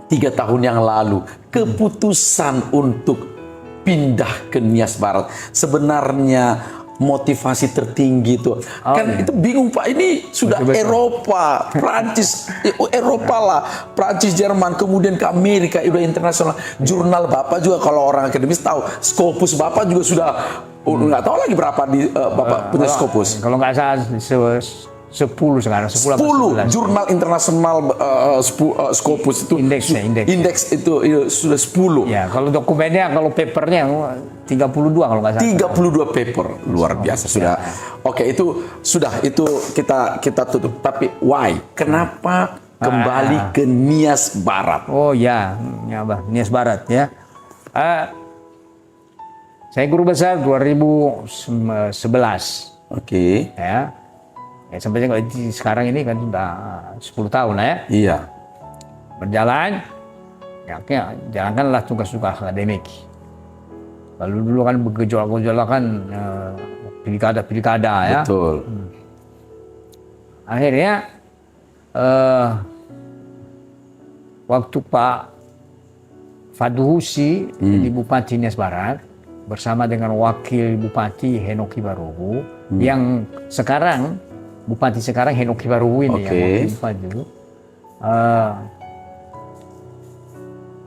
3 tahun yang lalu keputusan untuk pindah ke Nias Barat sebenarnya motivasi tertinggi itu kan itu bingung Pak, ini sudah Eropa, Prancis, Eropa lah, Prancis, Jerman, kemudian ke Amerika, udah internasional. Jurnal Bapak juga kalau orang akademis tahu, Scopus Bapak juga sudah nggak tahu lagi berapa di Bapak punya Scopus. Kalau nggak salah 10 sekarang, 10 jurnal internasional Scopus itu indeks itu sudah 10. Ya, kalau dokumennya, kalau papernya 32 kalau nggak salah. 32 paper, luar biasa sudah. Oke, itu sudah, itu kita tutup. Tapi why? Kenapa kembali ke Nias Barat? Oh ya, Nias Barat ya. Saya guru besar 2011. Oke. Ya, sampai sekarang ini kan sudah 10 tahun lah ya. Iya. Berjalan, ya jalankanlah tugas-tugas akademik. Lalu dulu kan bergejolak-gejolak kan pilkada ya. Betul. Akhirnya waktu Pak Faduhusi di Bupati Nias Barat bersama dengan Wakil Bupati Henoki Baruhu yang sekarang Bupati sekarang Henoki Baruhu ini yang wakil bupati dulu,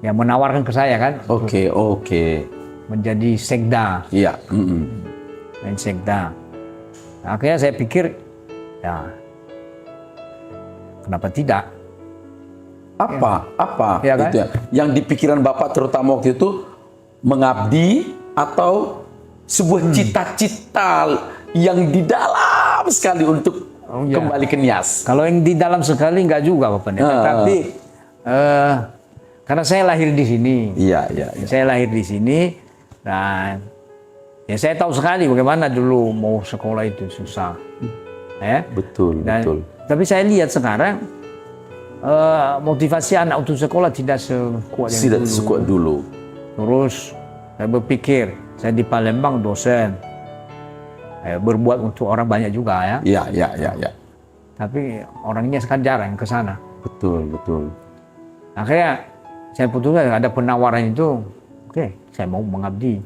yang menawarkan ke saya kan, menjadi sekda. Iya. Main sekda. Nah, akhirnya saya pikir, ya kenapa tidak? Apa ya, kan? itu yang di pikiran Bapak terutama waktu itu mengabdi atau sebuah cita-cita yang di dalam sekali untuk kembali ke Nias? Kalau yang di dalam sekali enggak juga Bapak. Tapi karena saya lahir di sini. Iya. Saya lahir di sini dan ya saya tahu sekali bagaimana dulu mau sekolah itu susah. Betul. Tapi saya lihat sekarang motivasi anak untuk sekolah tidak sekuat dulu. Terus saya berpikir, saya di Palembang dosen. Berbuat untuk orang banyak juga ya. Iya. Tapi orangnya sekarang jarang ke sana. Betul. Akhirnya saya putuskan ada penawaran itu, saya mau mengabdi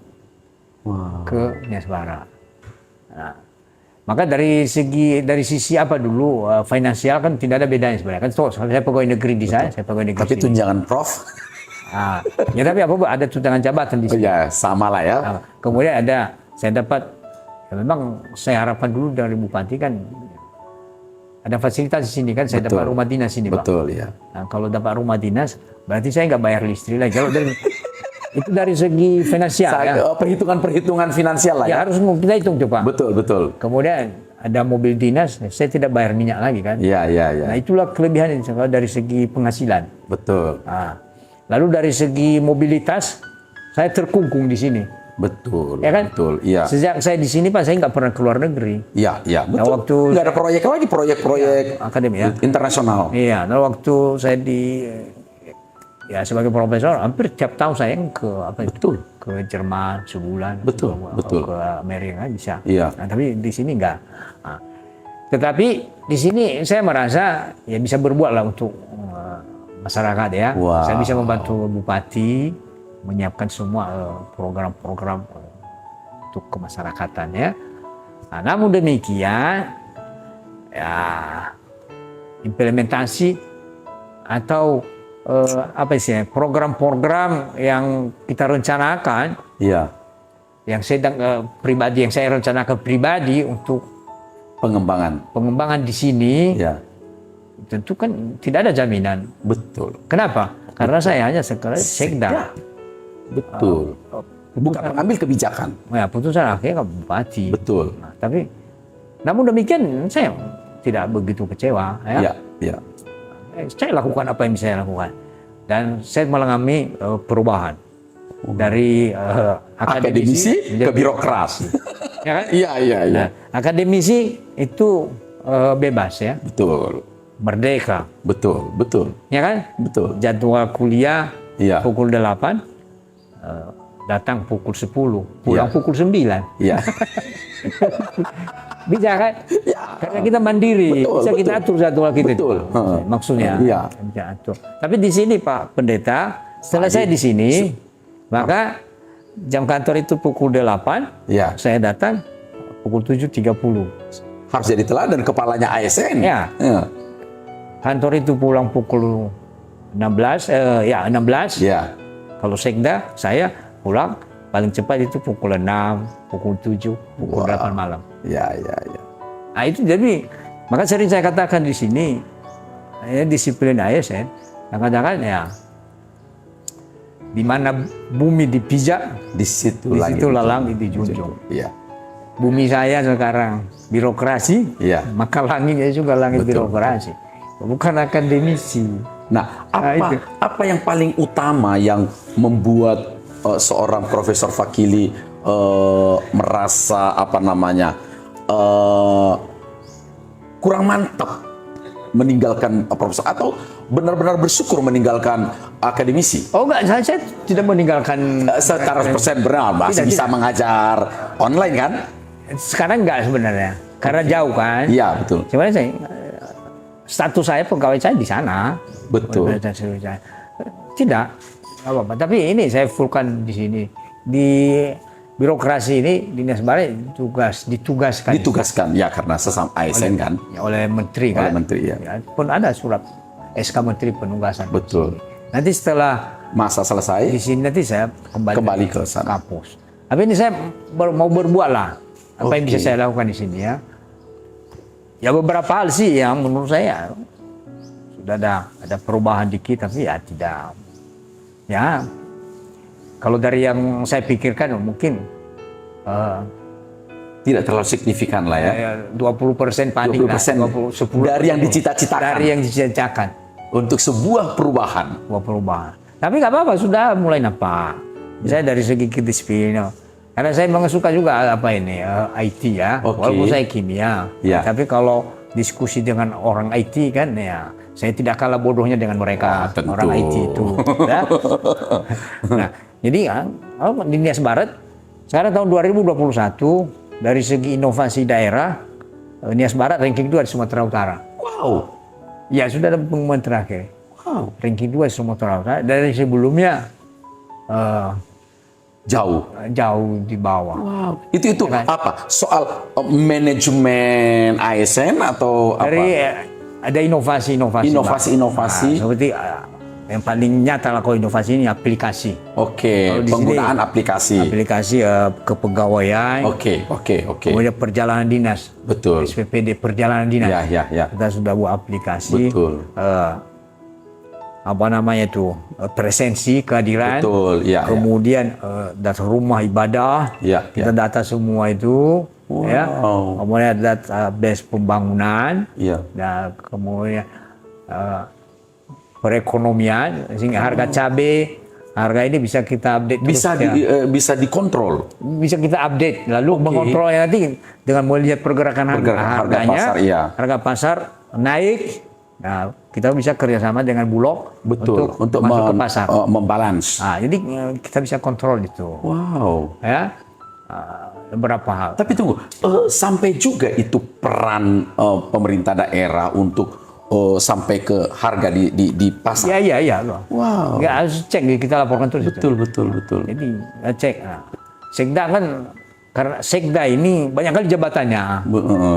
ke Nias Barat. Nah, maka dari sisi apa dulu, finansial kan tidak ada bedanya sebenarnya. Kan saya pegawai negeri di saya pegawai negeri. Tapi tunjangan Prof. Ya tapi ada tunjangan jabatan di sini. Ya sama lah ya. Kemudian saya dapat. Ya memang saya harapkan dulu dari Bupati kan ada fasilitas di sini kan, saya dapat rumah dinas sini Pak. Betul ya. Nah, kalau dapat rumah dinas berarti saya nggak bayar listrik lagi. Kalau itu dari segi finansial ya. Perhitungan finansial lah ya. Harus kita hitung coba. Betul. Kemudian ada mobil dinas, saya tidak bayar minyak lagi kan. Iya. Nah itulah kelebihan ini dari segi penghasilan. Betul. Nah, lalu dari segi mobilitas saya terkungkung di sini. Betul, ya kan? Betul, iya. Sejak saya di sini Pak, saya nggak pernah keluar negeri. Iya, betul. Nah, waktu nggak ada proyek akademik ya, internasional. Iya, nah waktu saya sebagai profesor, hampir tiap tahun saya ke Jerman sebulan, betul. ke Amerika bisa. Iya. Nah, tapi di sini nggak. Nah, Tetapi di sini saya merasa ya bisa berbuat lah untuk masyarakat ya. Wow. Saya bisa membantu bupati menyiapkan semua program-program untuk kemasyarakatan ya. Nah, namun demikian ya implementasi atau apa sih program-program yang kita rencanakan, Iya. yang sedang pribadi yang saya rencanakan pribadi untuk Pengembangan. di sini, Ya, tentu kan tidak ada jaminan. betul. Kenapa? Karena saya hanya sekedar sekda. Ya, betul. Bukan pengambil kebijakan. Ya, putusan akhirnya ke bupati. Betul. Nah, tapi namun demikian saya tidak begitu kecewa ya. Ya, ya. Saya lakukan apa yang bisa saya lakukan dan saya mengalami perubahan dari Akademisi ke birokrat. Ya kan? Iya, iya, iya. Nah, akademisi itu bebas ya, Betul. merdeka, Betul, betul. ya kan? Betul. Jadwal kuliah Iya. pukul 8, datang pukul 10, pulang Iya. pukul 9. Iya. Bisa kan? Karena kita mandiri, Betul, bisa kita betul. atur jadwal kita. Betul. Maksudnya, Iya. bisa atur. Tapi di sini Pak Pendeta, setelah saya di sini, maka jam kantor itu pukul 8, Iya. saya datang pukul 7.30. Harus jadi teladan kepalanya ASN. Ya. Ya. Kantor itu pulang pukul 16, 16. Ya. Kalau sekda, saya pulang paling cepat itu pukul 6, pukul 7, pukul 8 malam. Ya, ya, ya. Nah itu jadi, maka sering saya katakan di sini, ya, disiplin ASN, yang katakan ya, di mana bumi dipijak, Di situ di lagi. situ langit dijunjung. Iya. Bumi saya sekarang birokrasi, Iya. maka langitnya juga langit Betul. birokrasi, bukan akademisi. Nah, itu. apa yang paling utama yang membuat seorang Profesor Fakili merasa apa namanya kurang mantap meninggalkan profesor atau benar-benar bersyukur meninggalkan akademisi? Oh enggak, saya tidak meninggalkan. Secara persen benar masih Tidak, bisa mengajar online kan? Sekarang enggak sebenarnya, karena jauh kan. Iya, betul. Sebenarnya saya, status saya pegawai saya di sana. Betul. Tidak, nggak apa-apa. Tapi ini saya fullkan di sini. Di birokrasi ini, Dinas Barat ditugaskan Ya karena sesama ASN kan. oleh menteri kan. Oleh menteri, ya. Pun ada surat SK Menteri Penugasan. Betul. Nanti setelah Masa di selesai sini nanti saya kembali ke sana. kampus. Tapi ini saya mau berbuat lah. Apa yang Oke. bisa saya lakukan di sini ya. Ya beberapa hal sih yang menurut saya sudah ada perubahan dikit, tapi ya tidak. Ya, kalau dari yang saya pikirkan mungkin Tidak terlalu signifikan lah ya. 20% paling 20% lah, 10 dari yang dicita-citakan. Dari yang dicita-citakan. Untuk sebuah perubahan. Perubahan. Tapi nggak apa-apa, sudah mulai nampak. Misalnya dari segi kedisiplinan. Karena saya memang suka juga apa ini IT ya. Oke. Walaupun saya kimia. Ya. Tapi kalau diskusi dengan orang IT kan ya, saya tidak kalah bodohnya dengan mereka. Wah, tentu. Orang IT itu. Ya. Nah, jadi di Nias Barat sekarang tahun 2021 dari segi inovasi daerah Nias Barat ranking 2 di Sumatera Utara. Wow. Ya sudah ada pengumuman terakhir. Wow. Ranking 2 di Sumatera Utara. Dari sebelumnya Jauh. jauh di bawah. Wow. Itu Kan? apa? Soal manajemen ASN atau apa? Dari ada inovasi-inovasi. Inovasi-inovasi. Nah, seperti yang paling nyata lah kalau inovasi ini aplikasi. Oke, Kalau di penggunaan sini, aplikasi. Aplikasi kepegawaian. Oke. Kemudian perjalanan dinas. Betul. SPPD perjalanan dinas. Ya. Kita sudah buat aplikasi. Betul. Apa namanya itu presensi kehadiran. Betul, ya. Kemudian data rumah ibadah. Ya, Kita data semua itu. Wow. Ya. Kemudian database pembangunan. Iya. Dan kemudian perekonomian, sehingga harga cabai, harga ini bisa kita update Bisa terus, ya. bisa dikontrol. Bisa kita update, lalu mengontrolnya nanti dengan melihat pergerakan Harga harganya, pasar, iya. harga pasar naik. Nah, kita bisa kerjasama dengan Bulog Betul. Untuk masuk ke pasar. membalance. Nah, jadi kita bisa kontrol itu. Wow. Ya. beberapa hal. Tapi tunggu, sampai juga itu peran pemerintah daerah untuk sampai ke harga di pasar. Iya. Wow. Nggak harus cek, kita laporkan terus. Betul. Jadi cek. Nah, Sekda kan, karena Sekda ini banyak kali jabatannya.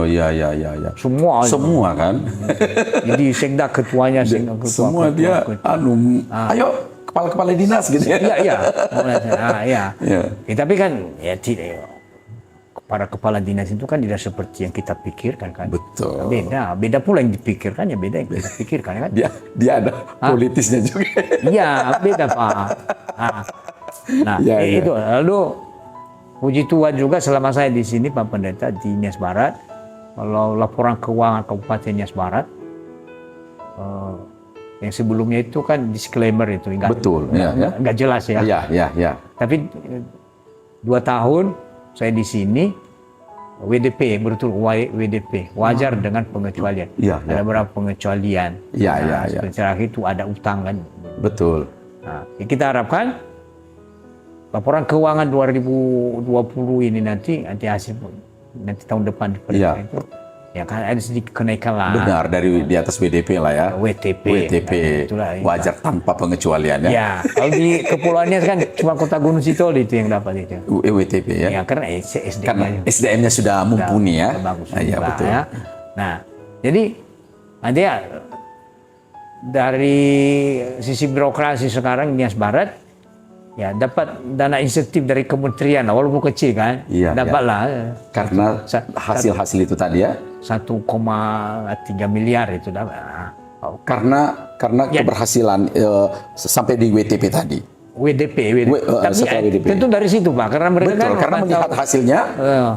Iya. Semua kan. Jadi Sekda ketuanya, Semua dia, ayo kepala-kepala dinas gitu ya. Iya. Iya. Tapi kan ya tidak. Para kepala dinas itu kan tidak seperti yang kita pikirkan kan. Betul. Beda pula yang dipikirkan, ya beda yang kita pikirkan kan. Dia ada politisnya juga. Iya, beda Pak. Nah, itu. Lalu puji Tuhan juga selama saya di sini Pak Pendeta di Nias Barat, kalau laporan keuangan Kabupaten Nias Barat, yang sebelumnya itu kan disclaimer itu enggak jelas ya. Iya. Tapi 2 tahun saya di sini WDP, betul WDP, wajar dengan pengecualian. Ada beberapa pengecualian. Iya. Seperti terakhir itu ada utang kan. Betul. Nah, kita harapkan laporan keuangan 2020 ini nanti hasil nanti tahun depan itu ya kan ada sedikit kenaikan lah. Benar, dari di atas WDP lah ya. WTP. Itulah, wajar tanpa pengecualian ya. Ya, kalau di kepulauannya kan cuma Kota Gunung Sitoli itu yang dapat itu. WTP ya. Ya, karena SDM-nya sudah mumpuni ya. Bagus. Iya, betul. Ya. Nah, jadi nanti ya dari sisi birokrasi sekarang Nias Barat ya dapat dana insentif dari kementerian walaupun kecil kan. Dapatlah. Karena hasil-hasil itu tadi ya. 1,3 miliar itu dapat. Karena keberhasilan sampai di WTP tadi. WDP. Tapi WDP. tentu dari situ Pak, karena mereka karena melihat hasilnya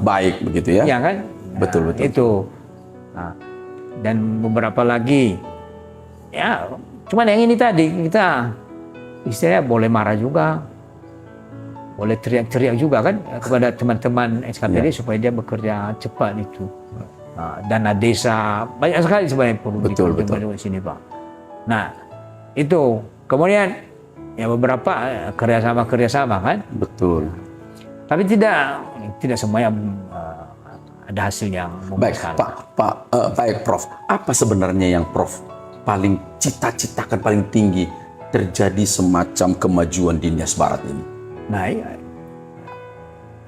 baik begitu ya. Iya kan? Betul. Itu. Nah, dan beberapa lagi. Ya, cuman yang ini tadi kita istilahnya boleh marah juga, boleh teriak-teriak juga kan kepada teman-teman SKPD supaya dia bekerja cepat itu. Dana desa banyak sekali sebenarnya perlu di sini Pak. Nah itu kemudian ya beberapa kerjasama kan. Betul. Tapi tidak semuanya ada hasil yang memuaskan. Baik Prof. Apa sebenarnya yang Prof paling cita-citakan paling tinggi terjadi semacam kemajuan di Nias Barat ini? Nah,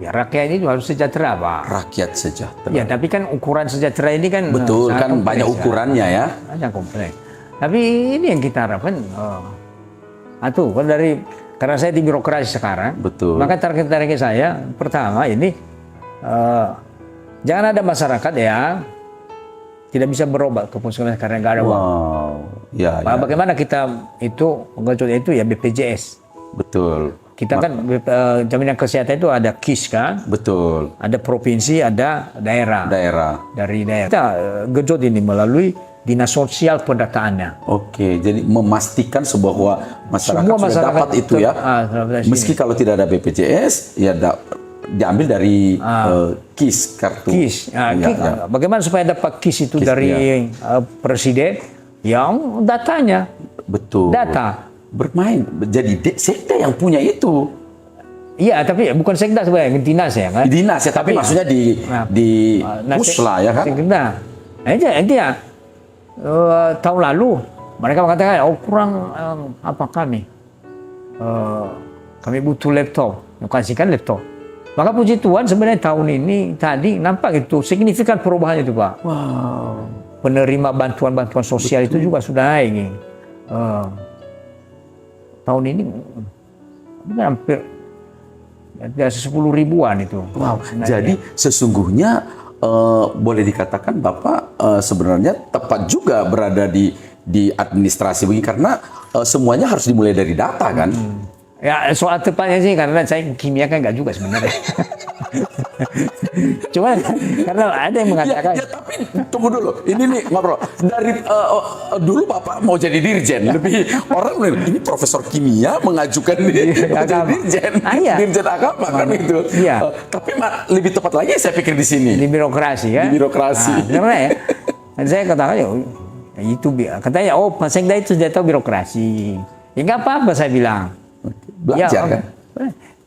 ya rakyat ini harus sejahtera, Pak. Rakyat sejahtera. Ya, tapi kan ukuran sejahtera ini kan betul kan banyak ukurannya ya. Banyak kompleks. Tapi ini yang kita harapkan. Karena saya di birokrasi sekarang. Betul. Maka target saya pertama ini jangan ada masyarakat yang tidak bisa berobat ke puskesmas karena nggak ada uang. Ya. Bagaimana kita itu pengecualian itu ya BPJS. Betul. Kita kan jaminan kesehatan itu ada KIS kan. Betul. Ada provinsi, ada daerah. Dari daerah. Kita genjot ini melalui dinas sosial pendataannya. Oke, jadi memastikan bahwa masyarakat sudah dapat itu ya. Meski kalau tidak ada BPJS, ya diambil dari KIS, kartu. KIS. Bagaimana supaya dapat KIS itu KIS, dari presiden yang datanya. Betul. Data. Bermain. Jadi Sekda yang punya itu. Iya, tapi bukan Sekda sebenarnya, dinas ya kan? Dinas ya, tapi maksudnya di pusla ya kan? Sekda. Nah, itu ya. Tahun lalu mereka mengatakan kurang apa kami butuh laptop, kasihkan laptop. Maka puji Tuhan sebenarnya tahun ini tadi nampak itu signifikan perubahan itu Pak. Wow. Penerima bantuan sosial itu juga sudah naik. Tahun ini hampir 10 ribuan itu. Wow. Jadi sesungguhnya boleh dikatakan Bapak sebenarnya tepat juga berada di administrasi begini karena semuanya harus dimulai dari data kan? Ya soal tepatnya sih karena saya kimia kan nggak juga sebenarnya. Cuma karena ada yang mengatakan. Ya, tapi tunggu dulu. Ini nih ngobrol dari dulu Bapak mau jadi dirjen. Lebih orang ini profesor kimia mengajukan jadi dirjen. Dirjen agama kan itu. Iya. Tapi lebih tepat lagi saya pikir di sini. Di birokrasi ya. Di birokrasi. Karena ya, saya katakan ya itu katanya Pak Sekda itu sudah tahu birokrasi. Ya nggak apa-apa saya bilang. Belajar kan?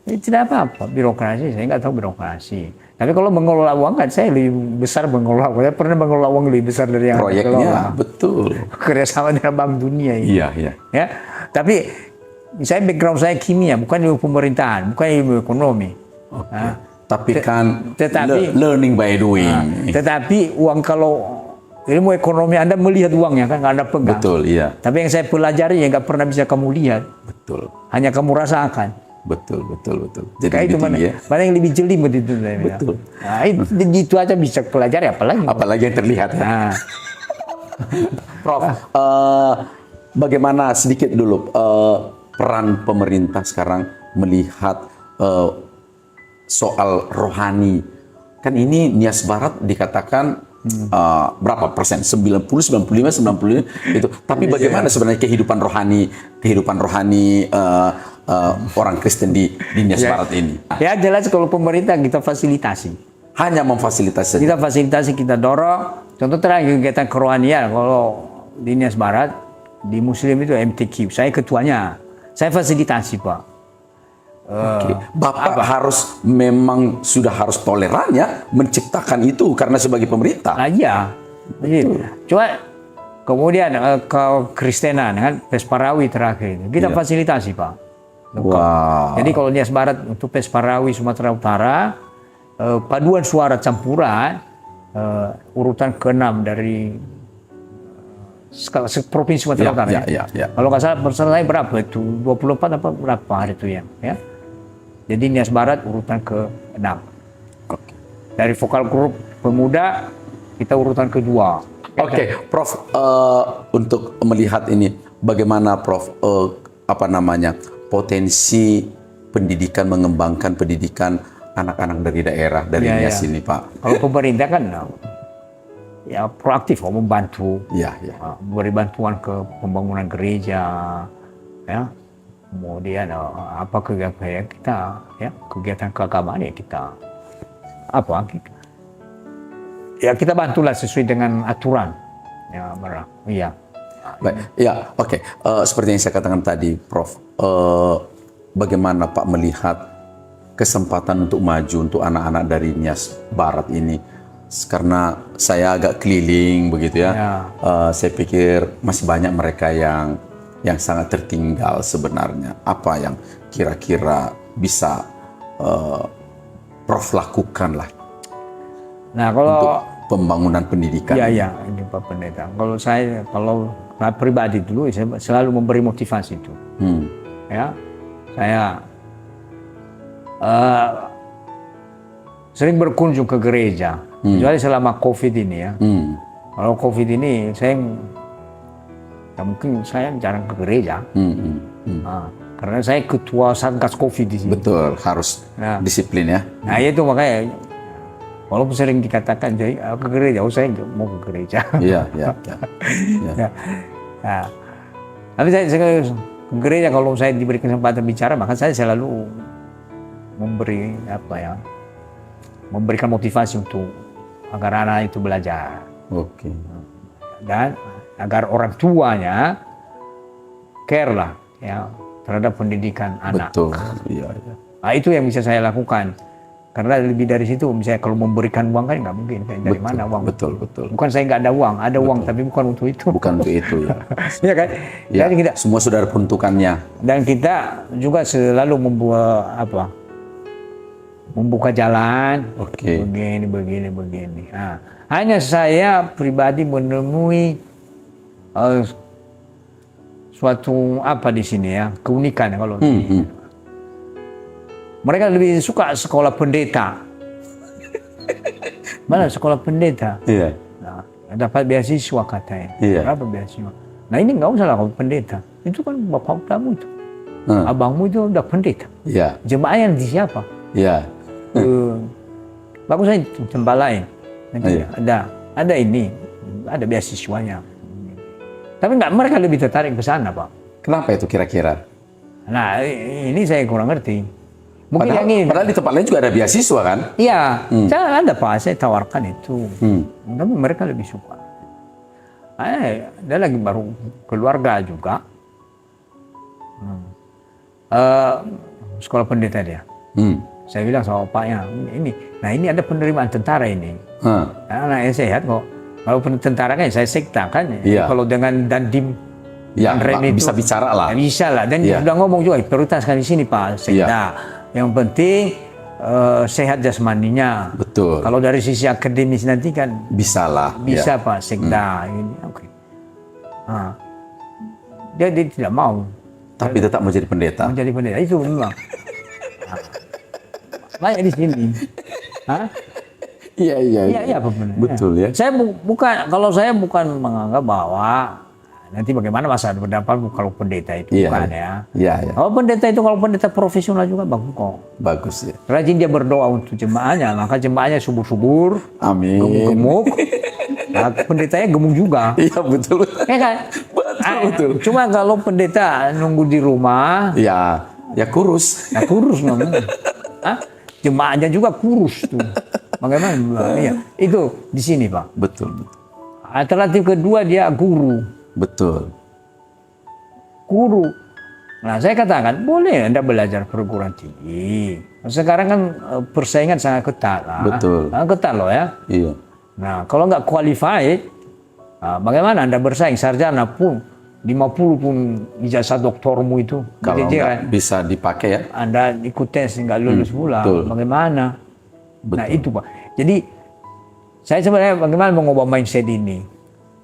Tidak apa-apa birokrasi, saya nggak tahu birokrasi. Tapi kalau mengelola uang kan saya lebih besar mengelola uang. Saya pernah mengelola uang lebih besar dari yang Proyeknya kelola. betul. Kerjasama dengan Bank Dunia ini. Iya, iya. Ya, tapi saya background saya kimia, bukan ilmu pemerintahan, bukan ilmu ekonomi. Oke. Nah, Tapi kan tetapi- learning by doing. tetapi uang kalau ilmu ekonomi Anda melihat uangnya kan nggak Anda pegang. Betul, iya. Tapi yang saya pelajari yang nggak pernah bisa kamu lihat, Betul. hanya kamu rasakan. Betul, betul, betul. Jadi Kayak itu lebih mana, tinggi ya. mana yang lebih jeli begitu saya bilang. Betul. Nah, itu aja bisa pelajari apalagi. Apalagi yang terlihat. Ya. Nah, Prof, bagaimana sedikit dulu peran pemerintah sekarang melihat soal rohani? Kan ini Nias Barat dikatakan berapa persen? 90, 95, 95 itu. Tapi bagaimana sebenarnya kehidupan rohani orang Kristen di Nias Barat ini? ya jelas kalau pemerintah kita fasilitasi. Hanya memfasilitasi saja. Kita fasilitasi, kita dorong. Contoh terakhir kegiatan kerohanian, kalau di Nias Barat, di Muslim itu MTQ, saya ketuanya. Saya fasilitasi, Pak. Oke. Bapak harus memang sudah harus toleran ya menciptakan itu karena sebagai pemerintah. Nah, iya. Cuma kemudian ke Kristenan, kan, Pesparawi terakhir itu, kita Iya. fasilitasi, Pak. Wow. Jadi kalau Nias Barat untuk Pesparawi Sumatera Utara, paduan suara campuran, urutan ke-6 dari provinsi Sumatera Ya, Utara. ya. Kalau nggak salah persen saya berapa itu? 24 apa berapa hari itu ya? Jadi Nias Barat urutan ke-6. Oke. Dari vokal grup pemuda kita urutan kedua. Oke, Prof, untuk melihat ini, bagaimana Prof, potensi pendidikan, mengembangkan pendidikan anak-anak dari daerah, dari Ya, Nias ya. ini, Pak? Kalau pemerintah kan ya proaktif, membantu, Iya, iya. beri bantuan ke pembangunan gereja, ya. Kemudian apa kegiatan kita, ya kegiatan keagamaan ya kita kita bantulah sesuai dengan aturan, ya merah, iya. Baik, ya, oke. Seperti yang saya katakan tadi, Prof, bagaimana Pak melihat kesempatan untuk maju untuk anak-anak dari Nias Barat ini? Karena saya agak keliling begitu ya. Saya pikir masih banyak mereka yang sangat tertinggal sebenarnya. Apa yang kira-kira bisa Prof lakukan lah Nah kalau untuk pembangunan pendidikan? ya ini Pak Pendeta. Kalau saya pribadi dulu saya selalu memberi motivasi itu. Ya, saya sering berkunjung ke gereja, kecuali selama COVID ini ya. Kalau COVID ini saya mungkin saya jarang ke gereja, karena saya ketua Satgas COVID di sini. Betul, harus disiplin ya. Nah itu makanya, walaupun sering dikatakan jadi ke gereja, saya nggak mau ke gereja. Iya. Nah, tapi saya ke gereja kalau saya diberi kesempatan bicara, maka saya selalu memberikan motivasi untuk agar anak itu belajar. Oke. Dan agar orang tuanya care lah ya terhadap pendidikan anak. Betul. Iya. Nah, itu yang bisa saya lakukan. Karena lebih dari situ, misalnya kalau memberikan uang kan nggak mungkin. Dari mana uang? Betul. Bukan saya nggak ada uang, ada uang tapi bukan untuk itu. Bukan untuk itu ya. Iya kan? Ya, Dan kita, semua sudah ada peruntukannya. dan kita juga selalu membuka jalan. Oke. Begini. Nah, hanya saya pribadi menemui suatu di sini ya keunikan kalau mereka lebih suka sekolah pendeta. Mana sekolah pendeta? Iya. Nah, dapat beasiswa katanya. Iya. Berapa beasiswa? Nah ini nggak usah lah kalau pendeta. Itu kan bapak kamu itu, abangmu itu udah pendeta. Iya. Jemaahnya di siapa? Iya. Bagus saya tempat lain. Nanti Iya. ada ini, ada beasiswanya. Tapi nggak, mereka lebih tertarik ke sana, Pak. Kenapa itu kira-kira? Nah ini saya kurang ngerti. Mungkin yang ini. Padahal di tempat lain juga ada beasiswa kan? Iya, saya ada Pak, saya tawarkan itu. Tapi mereka lebih suka. Ada lagi baru keluarga juga. Sekolah pendeta dia. Saya bilang sama bapaknya, ini ada penerimaan tentara ini. Anaknya sehat kok. Kalau tentara kan saya sekta kan. Iya. Kalau dengan Dandim, Ya, Rem itu, bisa bicara lah. ya bisa lah. Dan dia Iya. sudah ngomong juga, prioritaskan di sini Pak Sekda. Yang penting sehat jasmaninya. Betul. Kalau dari sisi akademis nanti kan Bisa lah. bisa Ya. Pak Sekda. Ini, oke. Nah, dia tidak mau Tapi tetap mau jadi pendeta. menjadi pendeta itu memang. Nah, banyak di sini. Hah? Iya, Iya, Pak Pendeta. Betul ya. Kalau saya bukan menganggap bahwa nanti bagaimana masa berdapat kalau pendeta itu Iya, bukan iya. ya. Iya, iya. Kalau pendeta profesional juga bagus kok. Bagus ya. Rajin dia berdoa untuk jemaahnya, maka jemaahnya subur-subur, Amin. gemuk-gemuk. Nah, pendetanya gemuk juga. Iya, betul. Ya kan? Betul. Cuma kalau pendeta nunggu di rumah, Ya, ya kurus. ya kurus namanya. Hah? Jemaahnya juga kurus tuh. Bagaimana? Iya. Itu di sini Pak. Betul. Alternatif kedua dia guru. Betul. Guru. Nah saya katakan boleh Anda belajar perguruan tinggi. Sekarang kan persaingan sangat ketat lah. Betul. Sangat ketat loh ya. Iya. Nah kalau nggak qualified, bagaimana Anda bersaing? Sarjana pun 50 pun ijazah doktormu itu. Kalau berjejeran. nggak bisa dipakai ya. Anda ikut tes nggak lulus pula. betul. Bagaimana? Betul. Nah itu Pak. Jadi saya sebenarnya bagaimana mengubah mindset ini?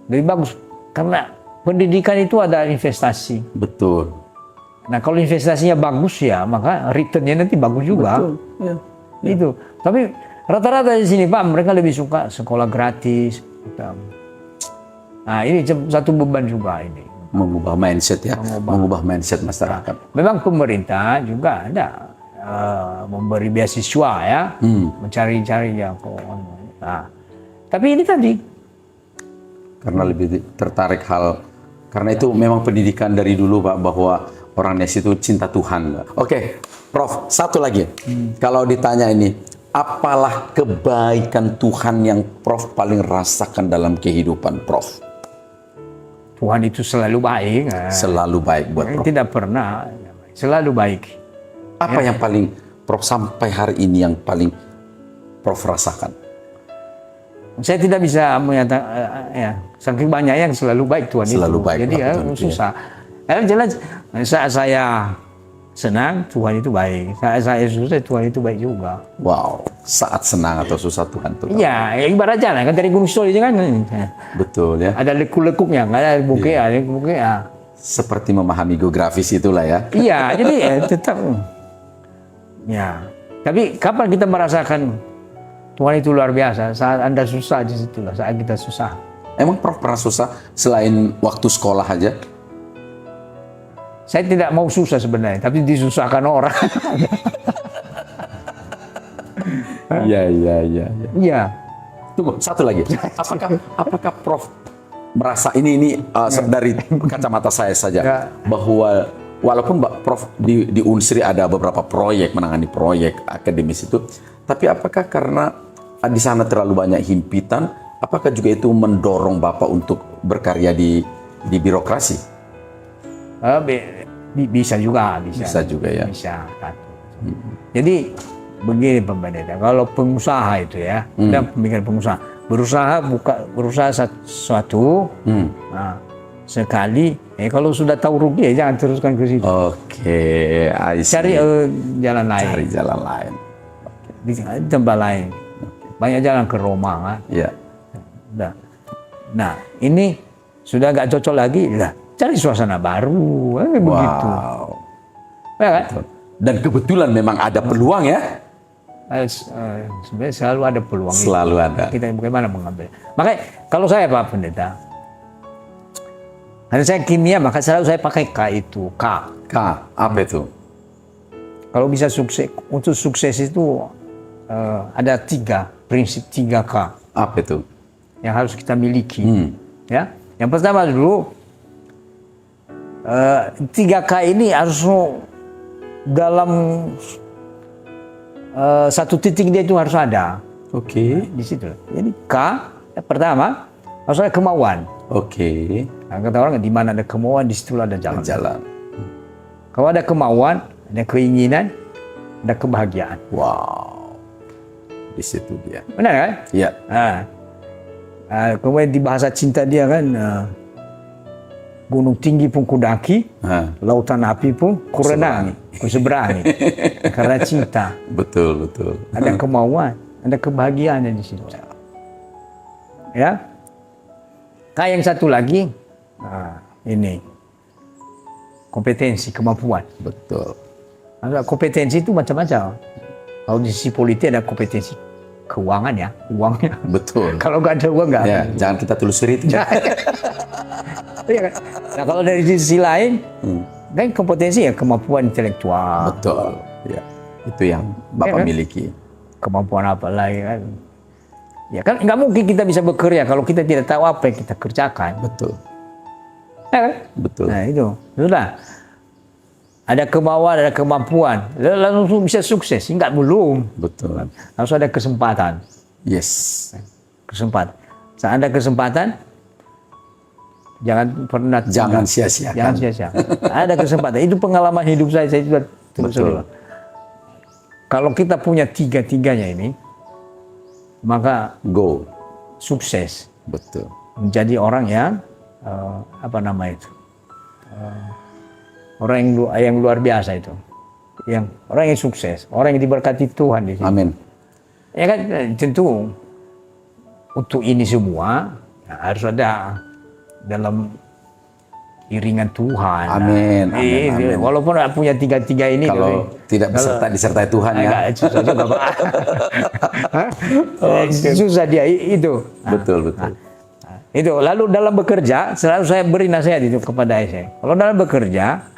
Lebih bagus karena pendidikan itu ada investasi. Betul. Nah kalau investasinya bagus ya maka returnnya nanti bagus juga. Betul. Ya. Itu. Tapi rata-rata di sini Pak mereka lebih suka sekolah gratis. Nah ini satu beban juga ini. Mengubah mindset ya. Mengubah mindset masyarakat. Memang pemerintah juga ada memberi beasiswa ya, mencari-cari yang nah, tapi ini tadi Karena lebih tertarik karena itu memang pendidikan dari dulu Pak bahwa orang Indonesia itu cinta Tuhan. Oke, Prof, satu lagi. Kalau ditanya ini, apalah kebaikan Tuhan yang Prof paling rasakan dalam kehidupan Prof? Tuhan itu selalu baik. Selalu baik buat Prof. Tidak pernah, selalu baik. Apa yang paling Prof sampai hari ini yang paling Prof rasakan? Saya tidak bisa menyatakan, ya, saking banyak yang selalu baik Tuhan Selalu itu. baik, Jadi Pak, ya, Tuhan itu, susah. Yang jelas saat saya senang Tuhan itu baik, saat saya susah Tuhan itu baik juga. Wow, saat senang atau susah Tuhan itu. Iya, ya, ibarat jalan kan dari Gunung Sidol kan. Betul ya. Ada lekuk-lekuknya, nggak ada bukit, ada bukit. Ya. Seperti memahami geografis itulah ya. Iya, jadi tetap. Ya, tapi kapan kita merasakan Tuhan itu luar biasa? Saat Anda susah di situlah, saat kita susah. Emang Prof pernah susah selain waktu sekolah aja? Saya tidak mau susah sebenarnya, tapi disusahkan orang. Iya. Iya. Tunggu, satu lagi. Apakah Prof merasa ini dari kacamata saya saja Ya. bahwa walaupun Prof di Unsri ada beberapa proyek, menangani proyek akademis itu, tapi apakah karena di sana terlalu banyak himpitan, apakah juga itu mendorong Bapak untuk berkarya di birokrasi? Bisa juga, bisa. Bisa juga ya. Bisa. Jadi begini Pak Pendeta, kalau pengusaha itu ya, ada pemikiran pengusaha, berusaha sesuatu, nah, sekali, kalau sudah tahu rugi ya jangan teruskan ke situ. Oke, I see. Cari jalan lain. Cari jalan lain. Di tempat lain. Banyak jalan ke Roma kan. Ya. Nah, ini sudah nggak cocok lagi, lah cari suasana baru, begitu. Wow. Ya kan? Dan kebetulan memang ada peluang ya. Sebenarnya selalu ada peluang. Selalu itu. ada. Kita bagaimana mengambil. Makanya kalau saya Pak Pendeta, karena saya kimia, maka selalu saya pakai K itu. K. Apa itu? Kalau bisa sukses, untuk sukses itu ada 3 prinsip 3K Apa itu? yang harus kita miliki. Ya, yang pertama dulu 3K ini harus dalam satu titik dia itu harus ada. Oke. Di situ. Jadi K yang pertama harus ada kemauan. Oke. Nah, kata orang di mana ada kemauan di situ ada jalan. Jalan. Kalau ada kemauan, ada keinginan, ada kebahagiaan. Wow. Di situ dia. Benar kan? Iya. Kemudian di bahasa cinta dia kan, gunung tinggi pun kudaki, lautan api pun kurenangi, kuseberangi. Karena cinta. Betul, betul. Ada kemauan, ada kebahagiaan di situ. Ya. Yang satu lagi, ini kompetensi, kemampuan. Betul. Ada kompetensi itu macam-macam. Kalau di sisi politik ada kompetensi keuangan ya, uangnya. Betul. Kalau nggak ada uang nggak. Ya, jangan kita telusuri itu. Iya kan? Nah kalau dari sisi lain, kan kompetensi ya kemampuan intelektual. Betul. Ya, itu yang Bapak kan? miliki. Kemampuan apa lagi kan? Ya kan nggak mungkin kita bisa bekerja kalau kita tidak tahu apa yang kita kerjakan. Betul. Ya kan? Betul. Nah itu sudah. Ada kemauan, ada kemampuan, langsung bisa sukses. Enggak belum. Betul. Harus ada kesempatan. Yes. Kesempatan. Saat ada kesempatan, jangan pernah Jangan sia-siakan. Jangan sia-sia. Ada kesempatan. Itu pengalaman hidup saya juga. Betul. Kalau kita punya tiga-tiganya ini, maka Go. sukses. Betul. Menjadi orang yang orang yang luar biasa itu, yang orang yang sukses, orang yang diberkati Tuhan di sini. Amin. Ya kan tentu untuk ini semua harus ada dalam iringan Tuhan. Amin. Amin. Amin. Walaupun punya tiga-tiga ini, kalau tidak disertai Tuhan ya. Susah juga Pak. Susah dia itu. Betul, betul. Itu lalu dalam bekerja selalu saya beri nasihat itu kepada saya. Kalau dalam bekerja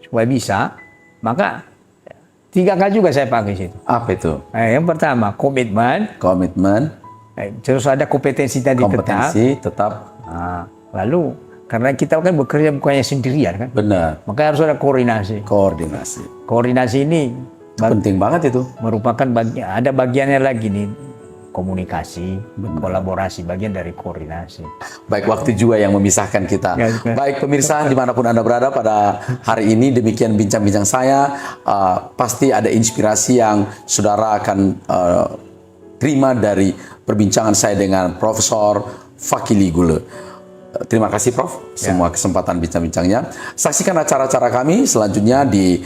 supaya bisa, maka 3K juga saya pakai situ. Apa itu? Yang pertama komitmen, terus ada kompetensi tadi tetap. Nah, lalu karena kita kan bekerja bukannya sendirian kan? Benar. Maka harus ada koordinasi. Koordinasi ini penting banget itu. Merupakan ada bagiannya lagi nih. Komunikasi, kolaborasi, bagian dari koordinasi. Baik, waktu juga yang memisahkan kita. Baik pemirsa, dimanapun Anda berada pada hari ini, demikian bincang-bincang saya. Pasti ada inspirasi yang saudara akan terima dari perbincangan saya dengan Profesor Fakili Gule. Terima kasih Prof, semua kesempatan bincang-bincangnya. Saksikan acara-acara kami selanjutnya di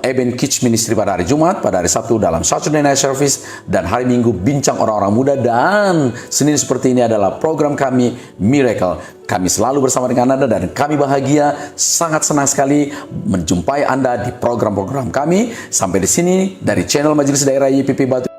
Eben Kids Ministry pada hari Jumat, pada hari Sabtu dalam Saturday Night Service, dan hari Minggu Bincang Orang-Orang Muda, dan Senin seperti ini adalah program kami Miracle. Kami selalu bersama dengan Anda dan kami bahagia, sangat senang sekali menjumpai Anda di program-program kami. Sampai di sini dari channel Majelis Daerah YPP Batu.